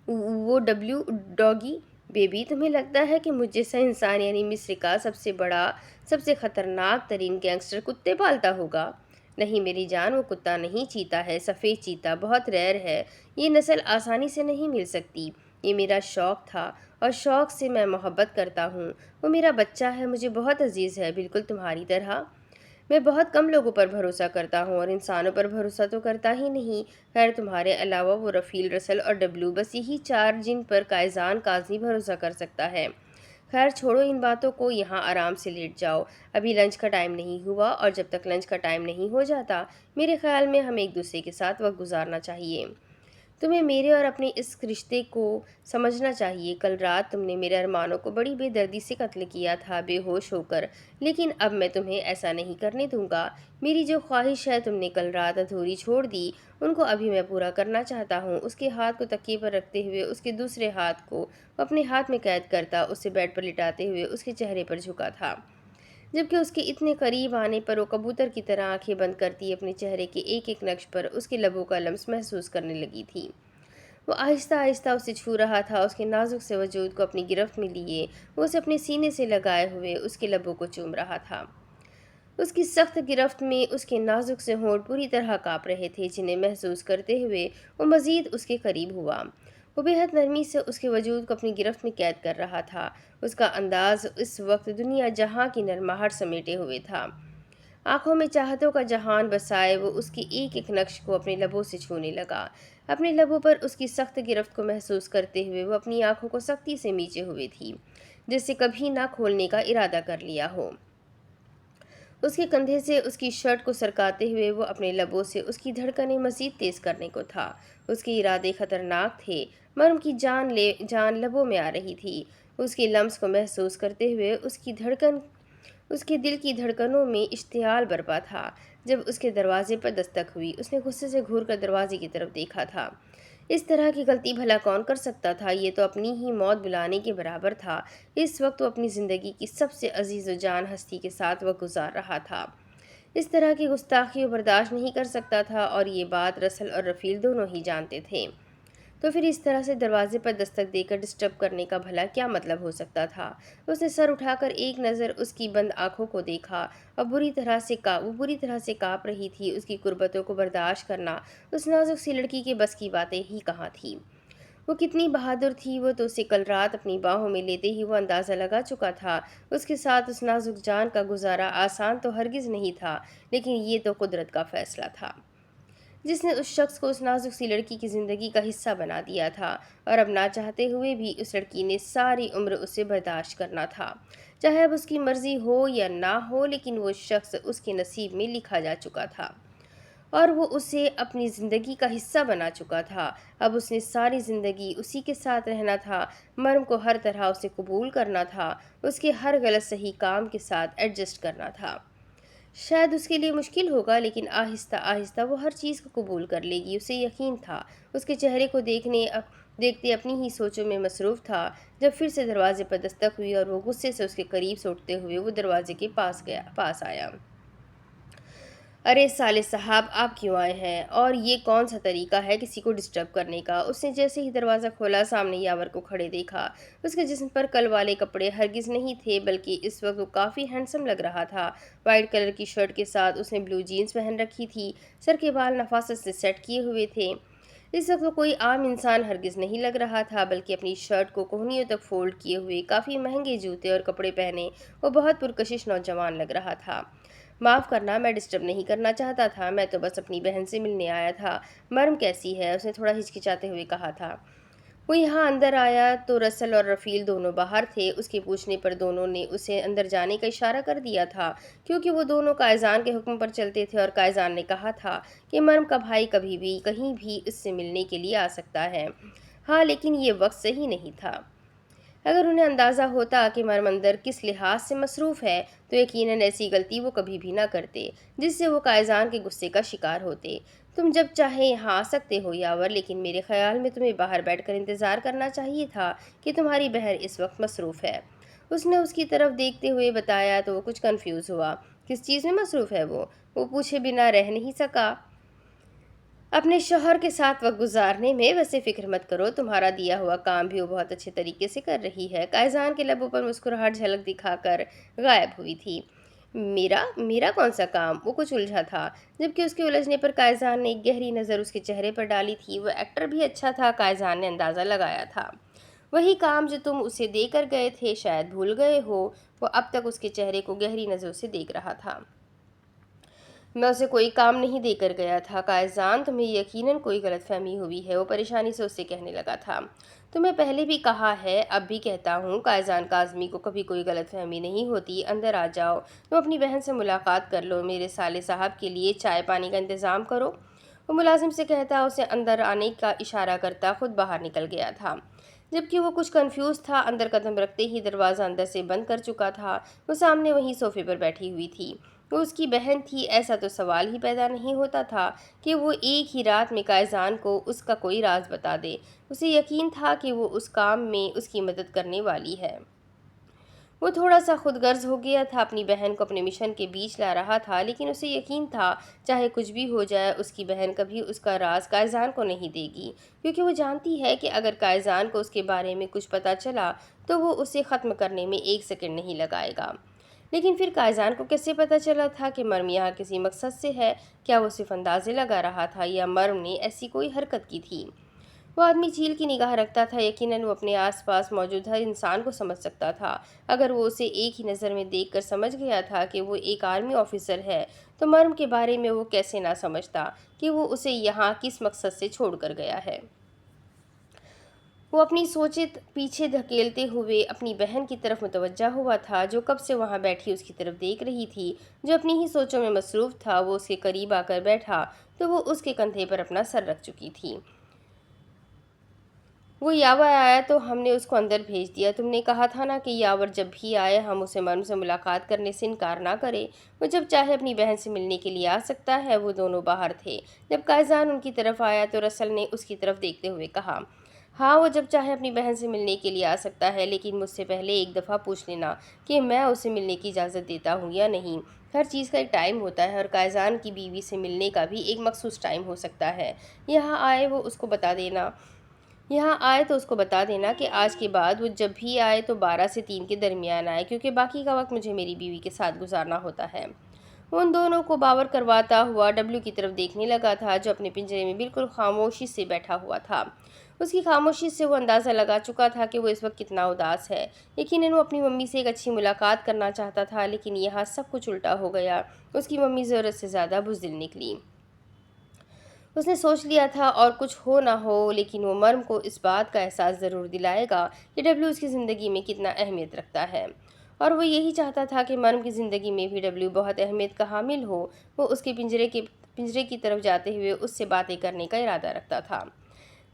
وہ ڈبلیو، ڈاگی بیبی، تمہیں لگتا ہے کہ مجھ جیسا انسان یعنی مصر کا سب سے بڑا، سب سے خطرناک ترین گینگسٹر کتے پالتا ہوگا؟ نہیں میری جان، وہ کتا نہیں، چیتا ہے، سفید چیتا، بہت ریئر ہے۔ یہ نسل آسانی سے نہیں مل سکتی۔ یہ میرا شوق تھا اور شوق سے میں محبت کرتا ہوں۔ وہ میرا بچہ ہے، مجھے بہت عزیز ہے، بالکل تمہاری طرح۔ میں بہت کم لوگوں پر بھروسہ کرتا ہوں اور انسانوں پر بھروسہ تو کرتا ہی نہیں۔ خیر تمہارے علاوہ وہ رفیل، رسل اور ڈبلو، بس یہی چار جن پر کائزان کاظمی بھروسہ کر سکتا ہے۔ خیر چھوڑو ان باتوں کو، یہاں آرام سے لیٹ جاؤ، ابھی لنچ کا ٹائم نہیں ہوا اور جب تک لنچ کا ٹائم نہیں ہو جاتا میرے خیال میں ہمیں ایک دوسرے کے ساتھ وقت گزارنا چاہیے۔ تمہیں میرے اور اپنے اس رشتے کو سمجھنا چاہیے۔ کل رات تم نے میرے ارمانوں کو بڑی بے دردی سے قتل کیا تھا، بے ہوش ہو کر، لیکن اب میں تمہیں ایسا نہیں کرنے دوں گا۔ میری جو خواہش ہے تم نے کل رات ادھوری چھوڑ دی، ان کو ابھی میں پورا کرنا چاہتا ہوں۔ اس کے ہاتھ کو تکیے پر رکھتے ہوئے اس کے دوسرے ہاتھ کو اپنے ہاتھ میں قید کرتا اسے بیڈ پر لٹاتے ہوئے اس کے چہرے پر جھکا تھا، جبکہ اس کے اتنے قریب آنے پر وہ کبوتر کی طرح آنکھیں بند کرتی اپنے چہرے کے ایک ایک نقش پر اس کے لبوں کا لمس محسوس کرنے لگی تھی۔ وہ آہستہ آہستہ اسے چھو رہا تھا، اس کے نازک سے وجود کو اپنی گرفت میں لیے وہ اسے اپنے سینے سے لگائے ہوئے اس کے لبوں کو چوم رہا تھا۔ اس کی سخت گرفت میں اس کے نازک سے ہونٹ پوری طرح کانپ رہے تھے، جنہیں محسوس کرتے ہوئے وہ مزید اس کے قریب ہوا۔ وہ بے حد نرمی سے اس کے وجود کو اپنی گرفت میں قید کر رہا تھا۔ اس کا انداز اس وقت دنیا جہاں کی نرماہٹ سمیٹے ہوئے تھا۔ آنکھوں میں چاہتوں کا جہان بسائے وہ اس کے ایک ایک نقش کو اپنے لبوں سے چھونے لگا۔ اپنے لبوں پر اس کی سخت گرفت کو محسوس کرتے ہوئے وہ اپنی آنکھوں کو سختی سے میچے ہوئے تھی، جیسے کبھی نہ کھولنے کا ارادہ کر لیا ہو۔ اس کے کندھے سے اس کی شرٹ کو سرکاتے ہوئے وہ اپنے لبوں سے اس کی دھڑکنیں مزید تیز کرنے کو تھا۔ اس کے ارادے خطرناک تھے، مرم کی جان لبوں میں آ رہی تھی۔ اس کے لمس کو محسوس کرتے ہوئے اس کے دل کی دھڑکنوں میں اشتعال برپا تھا۔ جب اس کے دروازے پر دستک ہوئی، اس نے غصے سے گھور کر دروازے کی طرف دیکھا تھا۔ اس طرح کی غلطی بھلا کون کر سکتا تھا؟ یہ تو اپنی ہی موت بلانے کے برابر تھا۔ اس وقت وہ اپنی زندگی کی سب سے عزیز و جان ہستی کے ساتھ وقت گزار رہا تھا۔ اس طرح کی گستاخی وہ برداشت نہیں کر سکتا تھا اور یہ بات رسل اور رفیل دونوں ہی جانتے تھے۔ تو پھر اس طرح سے دروازے پر دستک دے کر ڈسٹرب کرنے کا بھلا کیا مطلب ہو سکتا تھا؟ اس نے سر اٹھا کر ایک نظر اس کی بند آنکھوں کو دیکھا اور وہ بری طرح سے کانپ رہی تھی۔ اس کی قربتوں کو برداشت کرنا اس نازک سی لڑکی کے بس کی باتیں ہی کہاں تھی؟ وہ کتنی بہادر تھی، وہ تو اسے کل رات اپنی باہوں میں لیتے ہی وہ اندازہ لگا چکا تھا۔ اس کے ساتھ اس نازک جان کا گزارا آسان تو ہرگز نہیں تھا، لیکن یہ تو قدرت کا فیصلہ تھا جس نے اس شخص کو اس نازک سی لڑکی کی زندگی کا حصہ بنا دیا تھا، اور اب نہ چاہتے ہوئے بھی اس لڑکی نے ساری عمر اسے برداشت کرنا تھا، چاہے اب اس کی مرضی ہو یا نہ ہو، لیکن وہ شخص اس کے نصیب میں لکھا جا چکا تھا اور وہ اسے اپنی زندگی کا حصہ بنا چکا تھا۔ اب اس نے ساری زندگی اسی کے ساتھ رہنا تھا، مرم کو ہر طرح اسے قبول کرنا تھا، اس کے ہر غلط صحیح کام کے ساتھ ایڈجسٹ کرنا تھا۔ شاید اس کے لیے مشکل ہوگا، لیکن آہستہ آہستہ وہ ہر چیز کو قبول کر لے گی۔ اسے یقین تھا، اس کے چہرے کو دیکھتے اپنی ہی سوچوں میں مصروف تھا، جب پھر سے دروازے پر دستک ہوئی اور وہ غصے سے اس کے قریب سے اٹھتے ہوئے وہ دروازے کے پاس آیا۔ ارے سالے صاحب، آپ کیوں آئے ہیں؟ اور یہ کون سا طریقہ ہے کسی کو ڈسٹرب کرنے کا؟ اس نے جیسے ہی دروازہ کھولا سامنے یاور کو کھڑے دیکھا۔ اس کے جسم پر کل والے کپڑے ہرگز نہیں تھے، بلکہ اس وقت وہ کافی ہینڈسم لگ رہا تھا۔ وائٹ کلر کی شرٹ کے ساتھ اس نے بلو جینز پہن رکھی تھی، سر کے بال نفاست سے سیٹ کیے ہوئے تھے۔ اس وقت وہ کوئی عام انسان ہرگز نہیں لگ رہا تھا، بلکہ اپنی شرٹ کو کوہنیوں تک فولڈ کیے ہوئے، کافی مہنگے جوتے اور کپڑے پہنے وہ بہت پرکشش نوجوان لگ رہا تھا۔ معاف کرنا، میں ڈسٹرب نہیں کرنا چاہتا تھا، میں تو بس اپنی بہن سے ملنے آیا تھا۔ مرم کیسی ہے؟ اس نے تھوڑا ہچکچاتے ہوئے کہا تھا۔ وہ یہاں اندر آیا تو رسل اور رفیل دونوں باہر تھے۔ اس کے پوچھنے پر دونوں نے اسے اندر جانے کا اشارہ کر دیا تھا، کیونکہ وہ دونوں قائزان کے حکم پر چلتے تھے، اور قائزان نے کہا تھا کہ مرم کا بھائی کبھی بھی کہیں بھی اس سے ملنے کے لیے آ سکتا ہے۔ ہاں، لیکن یہ وقت صحیح نہیں تھا۔ اگر انہیں اندازہ ہوتا کہ مرم اندر کس لحاظ سے مصروف ہے تو یقیناً ایسی غلطی وہ کبھی بھی نہ کرتے جس سے وہ قائزان کے غصے کا شکار ہوتے۔ تم جب چاہے یہاں آ سکتے ہو یاور، لیکن میرے خیال میں تمہیں باہر بیٹھ کر انتظار کرنا چاہیے تھا کہ تمہاری بہن اس وقت مصروف ہے۔ اس نے اس کی طرف دیکھتے ہوئے بتایا تو وہ کچھ کنفیوز ہوا۔ کس چیز میں مصروف ہے وہ پوچھے بنا رہ نہیں سکا۔ اپنے شوہر کے ساتھ وقت گزارنے میں۔ ویسے فکر مت کرو، تمہارا دیا ہوا کام بھی وہ بہت اچھے طریقے سے کر رہی ہے۔ قائزان کے لبوں پر مسکراہٹ جھلک دکھا کر غائب ہوئی تھی۔ میرا کون سا کام؟ وہ کچھ الجھا تھا، جبکہ اس کے الجھنے پر قائزان نے ایک گہری نظر اس کے چہرے پر ڈالی تھی۔ وہ ایکٹر بھی اچھا تھا، قائزان نے اندازہ لگایا تھا۔ وہی کام جو تم اسے دے کر گئے تھے، شاید بھول گئے ہو۔ وہ اب تک اس کے چہرے کو گہری نظروں سے دیکھ رہا تھا۔ میں اسے کوئی کام نہیں دے کر گیا تھا قائزان، تمہیں یقیناً کوئی غلط فہمی ہوئی ہے، وہ پریشانی سے اس سے کہنے لگا تھا۔ تمہیں پہلے بھی کہا ہے، اب بھی کہتا ہوں، قائزان کاظمی کو کبھی کوئی غلط فہمی نہیں ہوتی۔ اندر آ جاؤ، تم اپنی بہن سے ملاقات کر لو، میرے سالے صاحب کے لیے چائے پانی کا انتظام کرو۔ وہ ملازم سے کہتا، اسے اندر آنے کا اشارہ کرتا خود باہر نکل گیا تھا۔ جبکہ وہ کچھ کنفیوز تھا، اندر قدم رکھتے ہی دروازہ اندر سے بند کر چکا تھا۔ وہ سامنے وہیں صوفے پر بیٹھی ہوئی تھی۔ وہ اس کی بہن تھی، ایسا تو سوال ہی پیدا نہیں ہوتا تھا کہ وہ ایک ہی رات میں قائزان کو اس کا کوئی راز بتا دے۔ اسے یقین تھا کہ وہ اس کام میں اس کی مدد کرنے والی ہے۔ وہ تھوڑا سا خود غرض ہو گیا تھا، اپنی بہن کو اپنے مشن کے بیچ لا رہا تھا، لیکن اسے یقین تھا چاہے کچھ بھی ہو جائے اس کی بہن کبھی اس کا راز قائزان کو نہیں دے گی، کیونکہ وہ جانتی ہے کہ اگر قائزان کو اس کے بارے میں کچھ پتہ چلا تو وہ اسے ختم کرنے میں ایک سیکنڈ نہیں لگائے گا۔ لیکن پھر قائزان کو کیسے پتہ چلا تھا کہ مرم یہاں کسی مقصد سے ہے؟ کیا وہ صرف اندازے لگا رہا تھا یا مرم نے ایسی کوئی حرکت کی تھی؟ وہ آدمی چیل کی نگاہ رکھتا تھا، یقیناً وہ اپنے آس پاس موجود ہر انسان کو سمجھ سکتا تھا۔ اگر وہ اسے ایک ہی نظر میں دیکھ کر سمجھ گیا تھا کہ وہ ایک آرمی آفیسر ہے تو مرم کے بارے میں وہ کیسے نہ سمجھتا کہ وہ اسے یہاں کس مقصد سے چھوڑ کر گیا ہے۔ وہ اپنی سوچیں پیچھے دھکیلتے ہوئے اپنی بہن کی طرف متوجہ ہوا تھا، جو کب سے وہاں بیٹھی اس کی طرف دیکھ رہی تھی۔ جو اپنی ہی سوچوں میں مصروف تھا، وہ اس کے قریب آ کر بیٹھا تو وہ اس کے کندھے پر اپنا سر رکھ چکی تھی۔ وہ یاور آیا تو ہم نے اس کو اندر بھیج دیا۔ تم نے کہا تھا نا کہ یاور جب بھی آئے ہم اسے مرم سے ملاقات کرنے سے انکار نہ کرے۔ وہ جب چاہے اپنی بہن سے ملنے کے لیے آ سکتا ہے۔ وہ دونوں باہر تھے۔ جب قائزان ان کی طرف آیا تو رسل نے اس کی طرف دیکھتے ہوئے کہا، ہاں، وہ جب چاہے اپنی بہن سے ملنے کے لیے آ سکتا ہے، لیکن مجھ سے پہلے ایک دفعہ پوچھ لینا کہ میں اسے ملنے کی اجازت دیتا ہوں یا نہیں۔ ہر چیز کا ایک ٹائم ہوتا ہے، اور قائزان کی بیوی سے ملنے کا بھی ایک مخصوص ٹائم ہو سکتا ہے۔ یہاں آئے تو اس کو بتا دینا کہ آج کے بعد وہ جب بھی آئے تو 12 سے 3 کے درمیان آئے، کیونکہ باقی کا وقت مجھے میری بیوی کے ساتھ گزارنا ہوتا ہے۔ وہ ان دونوں کو باور کرواتا ہوا ڈبلیو کی طرف دیکھنے لگا تھا، جو اپنے پنجرے میں بالکل خاموشی سے بیٹھا ہوا تھا۔ اس کی خاموشی سے وہ اندازہ لگا چکا تھا کہ وہ اس وقت کتنا اداس ہے۔ یقیناً وہ اپنی ممی سے ایک اچھی ملاقات کرنا چاہتا تھا، لیکن یہاں سب کچھ الٹا ہو گیا۔ اس کی ممی ضرورت سے زیادہ بزدل نکلی۔ اس نے سوچ لیا تھا، اور کچھ ہو نہ ہو لیکن وہ مرم کو اس بات کا احساس ضرور دلائے گا کہ ڈبلیو اس کی زندگی میں کتنا اہمیت رکھتا ہے، اور وہ یہی چاہتا تھا کہ مرم کی زندگی میں بھی ڈبلیو بہت اہمیت کا حامل ہو۔ وہ اس کے پنجرے کی طرف جاتے ہوئے اس سے باتیں کرنے کا ارادہ رکھتا تھا۔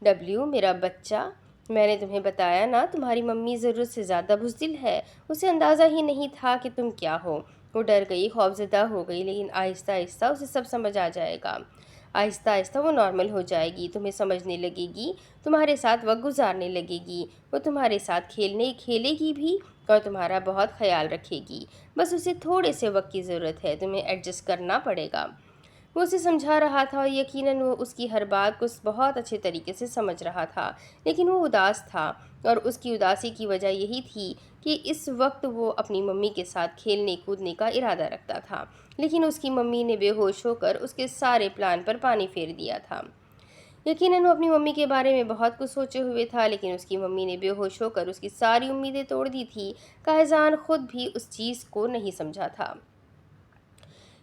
ڈبلیو، میرا بچہ، میں نے تمہیں بتایا نا، تمہاری ممی ضرورت سے زیادہ بزدل ہے۔ اسے اندازہ ہی نہیں تھا کہ تم کیا ہو۔ وہ ڈر گئی، خوفزدہ ہو گئی، لیکن آہستہ آہستہ اسے سب سمجھ آ جائے گا۔ آہستہ آہستہ وہ نارمل ہو جائے گی، تمہیں سمجھنے لگے گی، تمہارے ساتھ وقت گزارنے لگے گی، وہ تمہارے ساتھ کھیلے گی بھی اور تمہارا بہت خیال رکھے گی۔ بس اسے تھوڑے سے وقت کی ضرورت ہے، تمہیں ایڈجسٹ کرنا پڑے گا۔ وہ اسے سمجھا رہا تھا، اور یقیناً وہ اس کی ہر بات کو بہت اچھے طریقے سے سمجھ رہا تھا، لیکن وہ اداس تھا، اور اس کی اداسی کی وجہ یہی تھی کہ اس وقت وہ اپنی ممی کے ساتھ کھیلنے کودنے کا ارادہ رکھتا تھا، لیکن اس کی ممی نے بے ہوش ہو کر اس کے سارے پلان پر پانی پھیر دیا تھا۔ یقیناً وہ اپنی ممی کے بارے میں بہت کچھ سوچے ہوئے تھا، لیکن اس کی ممی نے بے ہوش ہو کر اس کی ساری امیدیں توڑ دی تھی۔ قائزان خود بھی اس چیز کو نہیں سمجھا تھا۔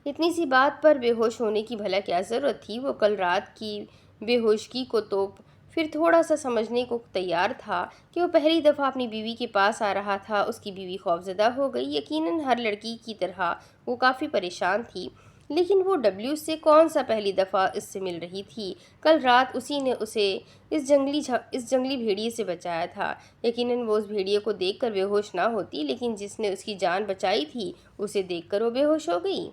اتنی سی بات پر بے ہوش ہونے کی بھلا کیا ضرورت تھی؟ وہ کل رات کی بے ہوشگی کو تو پھر تھوڑا سا سمجھنے کو تیار تھا کہ وہ پہلی دفعہ اپنی بیوی کے پاس آ رہا تھا۔ اس کی بیوی خوفزدہ ہو گئی۔ یقیناً ہر لڑکی کی طرح وہ کافی پریشان تھی، لیکن وہ ڈبلیو سے کون سا پہلی دفعہ اس سے مل رہی تھی؟ کل رات اسی نے اسے اس جنگلی بھیڑیے سے بچایا تھا۔ یقیناً وہ اس بھیڑیے کو دیکھ کر بے ہوش نہ ہوتی، لیکن جس نے اس کی جان بچائی تھی اسے دیکھ کر وہ بے ہوش ہو گئی۔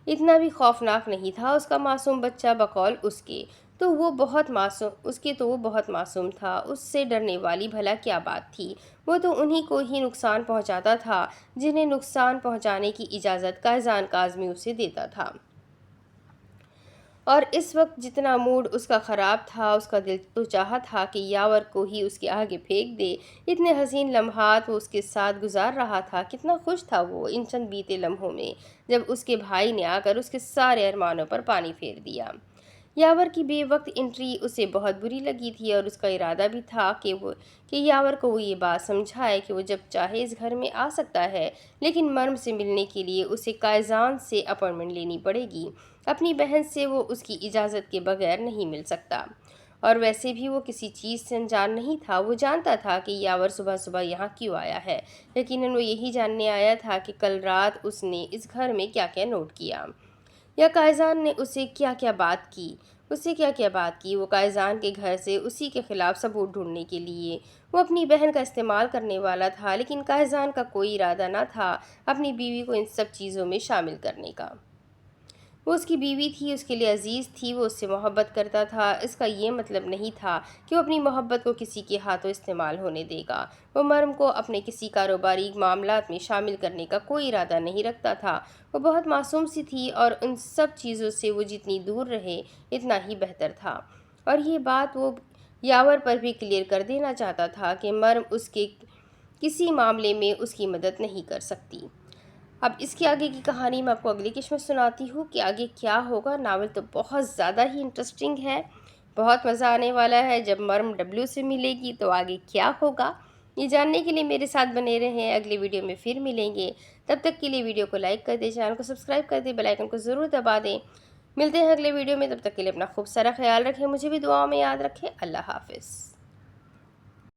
اتنا بھی خوفناک نہیں تھا اس کا معصوم بچہ، بقول اس کے تو وہ بہت معصوم تھا۔ اس سے ڈرنے والی بھلا کیا بات تھی؟ وہ تو انہی کو ہی نقصان پہنچاتا تھا جنہیں نقصان پہنچانے کی اجازت قائزان کاظمی اسے دیتا تھا۔ اور اس وقت جتنا موڈ اس کا خراب تھا، اس کا دل تو چاہا تھا کہ یاور کو ہی اس کے آگے پھینک دے۔ اتنے حسین لمحات وہ اس کے ساتھ گزار رہا تھا، کتنا خوش تھا وہ ان چند بیتے لمحوں میں، جب اس کے بھائی نے آ کر اس کے سارے ارمانوں پر پانی پھیر دیا۔ یاور کی بے وقت انٹری اسے بہت بری لگی تھی، اور اس کا ارادہ بھی تھا کہ یاور کو وہ یہ بات سمجھائے کہ وہ جب چاہے اس گھر میں آ سکتا ہے، لیکن مرم سے ملنے کے لیے اسے قائزان سے اپائنٹمنٹ لینی پڑے گی۔ اپنی بہن سے وہ اس کی اجازت کے بغیر نہیں مل سکتا، اور ویسے بھی وہ کسی چیز سے انجان نہیں تھا۔ وہ جانتا تھا کہ یاور صبح صبح یہاں کیوں آیا ہے۔ یقیناً وہ یہی جاننے آیا تھا کہ کل رات اس نے اس گھر میں کیا کیا نوٹ کیا، یا قائزان نے اسے کیا کیا بات کی۔ وہ قائزان کے گھر سے اسی کے خلاف ثبوت ڈھونڈنے کے لیے وہ اپنی بہن کا استعمال کرنے والا تھا، لیکن قائزان کا کوئی ارادہ نہ تھا اپنی بیوی کو ان سب چیزوں میں شامل کرنے کا۔ وہ اس کی بیوی تھی، اس کے لیے عزیز تھی، وہ اس سے محبت کرتا تھا۔ اس کا یہ مطلب نہیں تھا کہ وہ اپنی محبت کو کسی کے ہاتھوں استعمال ہونے دے گا۔ وہ مرم کو اپنے کسی کاروباری معاملات میں شامل کرنے کا کوئی ارادہ نہیں رکھتا تھا۔ وہ بہت معصوم سی تھی، اور ان سب چیزوں سے وہ جتنی دور رہے اتنا ہی بہتر تھا۔ اور یہ بات وہ یاور پر بھی کلیئر کر دینا چاہتا تھا کہ مرم اس کے کسی معاملے میں اس کی مدد نہیں کر سکتی۔ اب اس کے آگے کی کہانی میں آپ کو اگلی قسط میں سناتی ہوں کہ آگے کیا ہوگا۔ ناول تو بہت زیادہ ہی انٹرسٹنگ ہے، بہت مزہ آنے والا ہے۔ جب مرم ڈبلیو سے ملے گی تو آگے کیا ہوگا، یہ جاننے کے لیے میرے ساتھ بنے رہیں۔ اگلی ویڈیو میں پھر ملیں گے، تب تک کے لیے ویڈیو کو لائک کر دیں، چینل کو سبسکرائب کر دیں، بیل آئیکن کو ضرور دبا دیں۔ ملتے ہیں اگلے ویڈیو میں، تب تک کے لیے اپنا خوب سارا خیال رکھیں، مجھے بھی دعاؤں میں یاد رکھیں۔ اللہ حافظ۔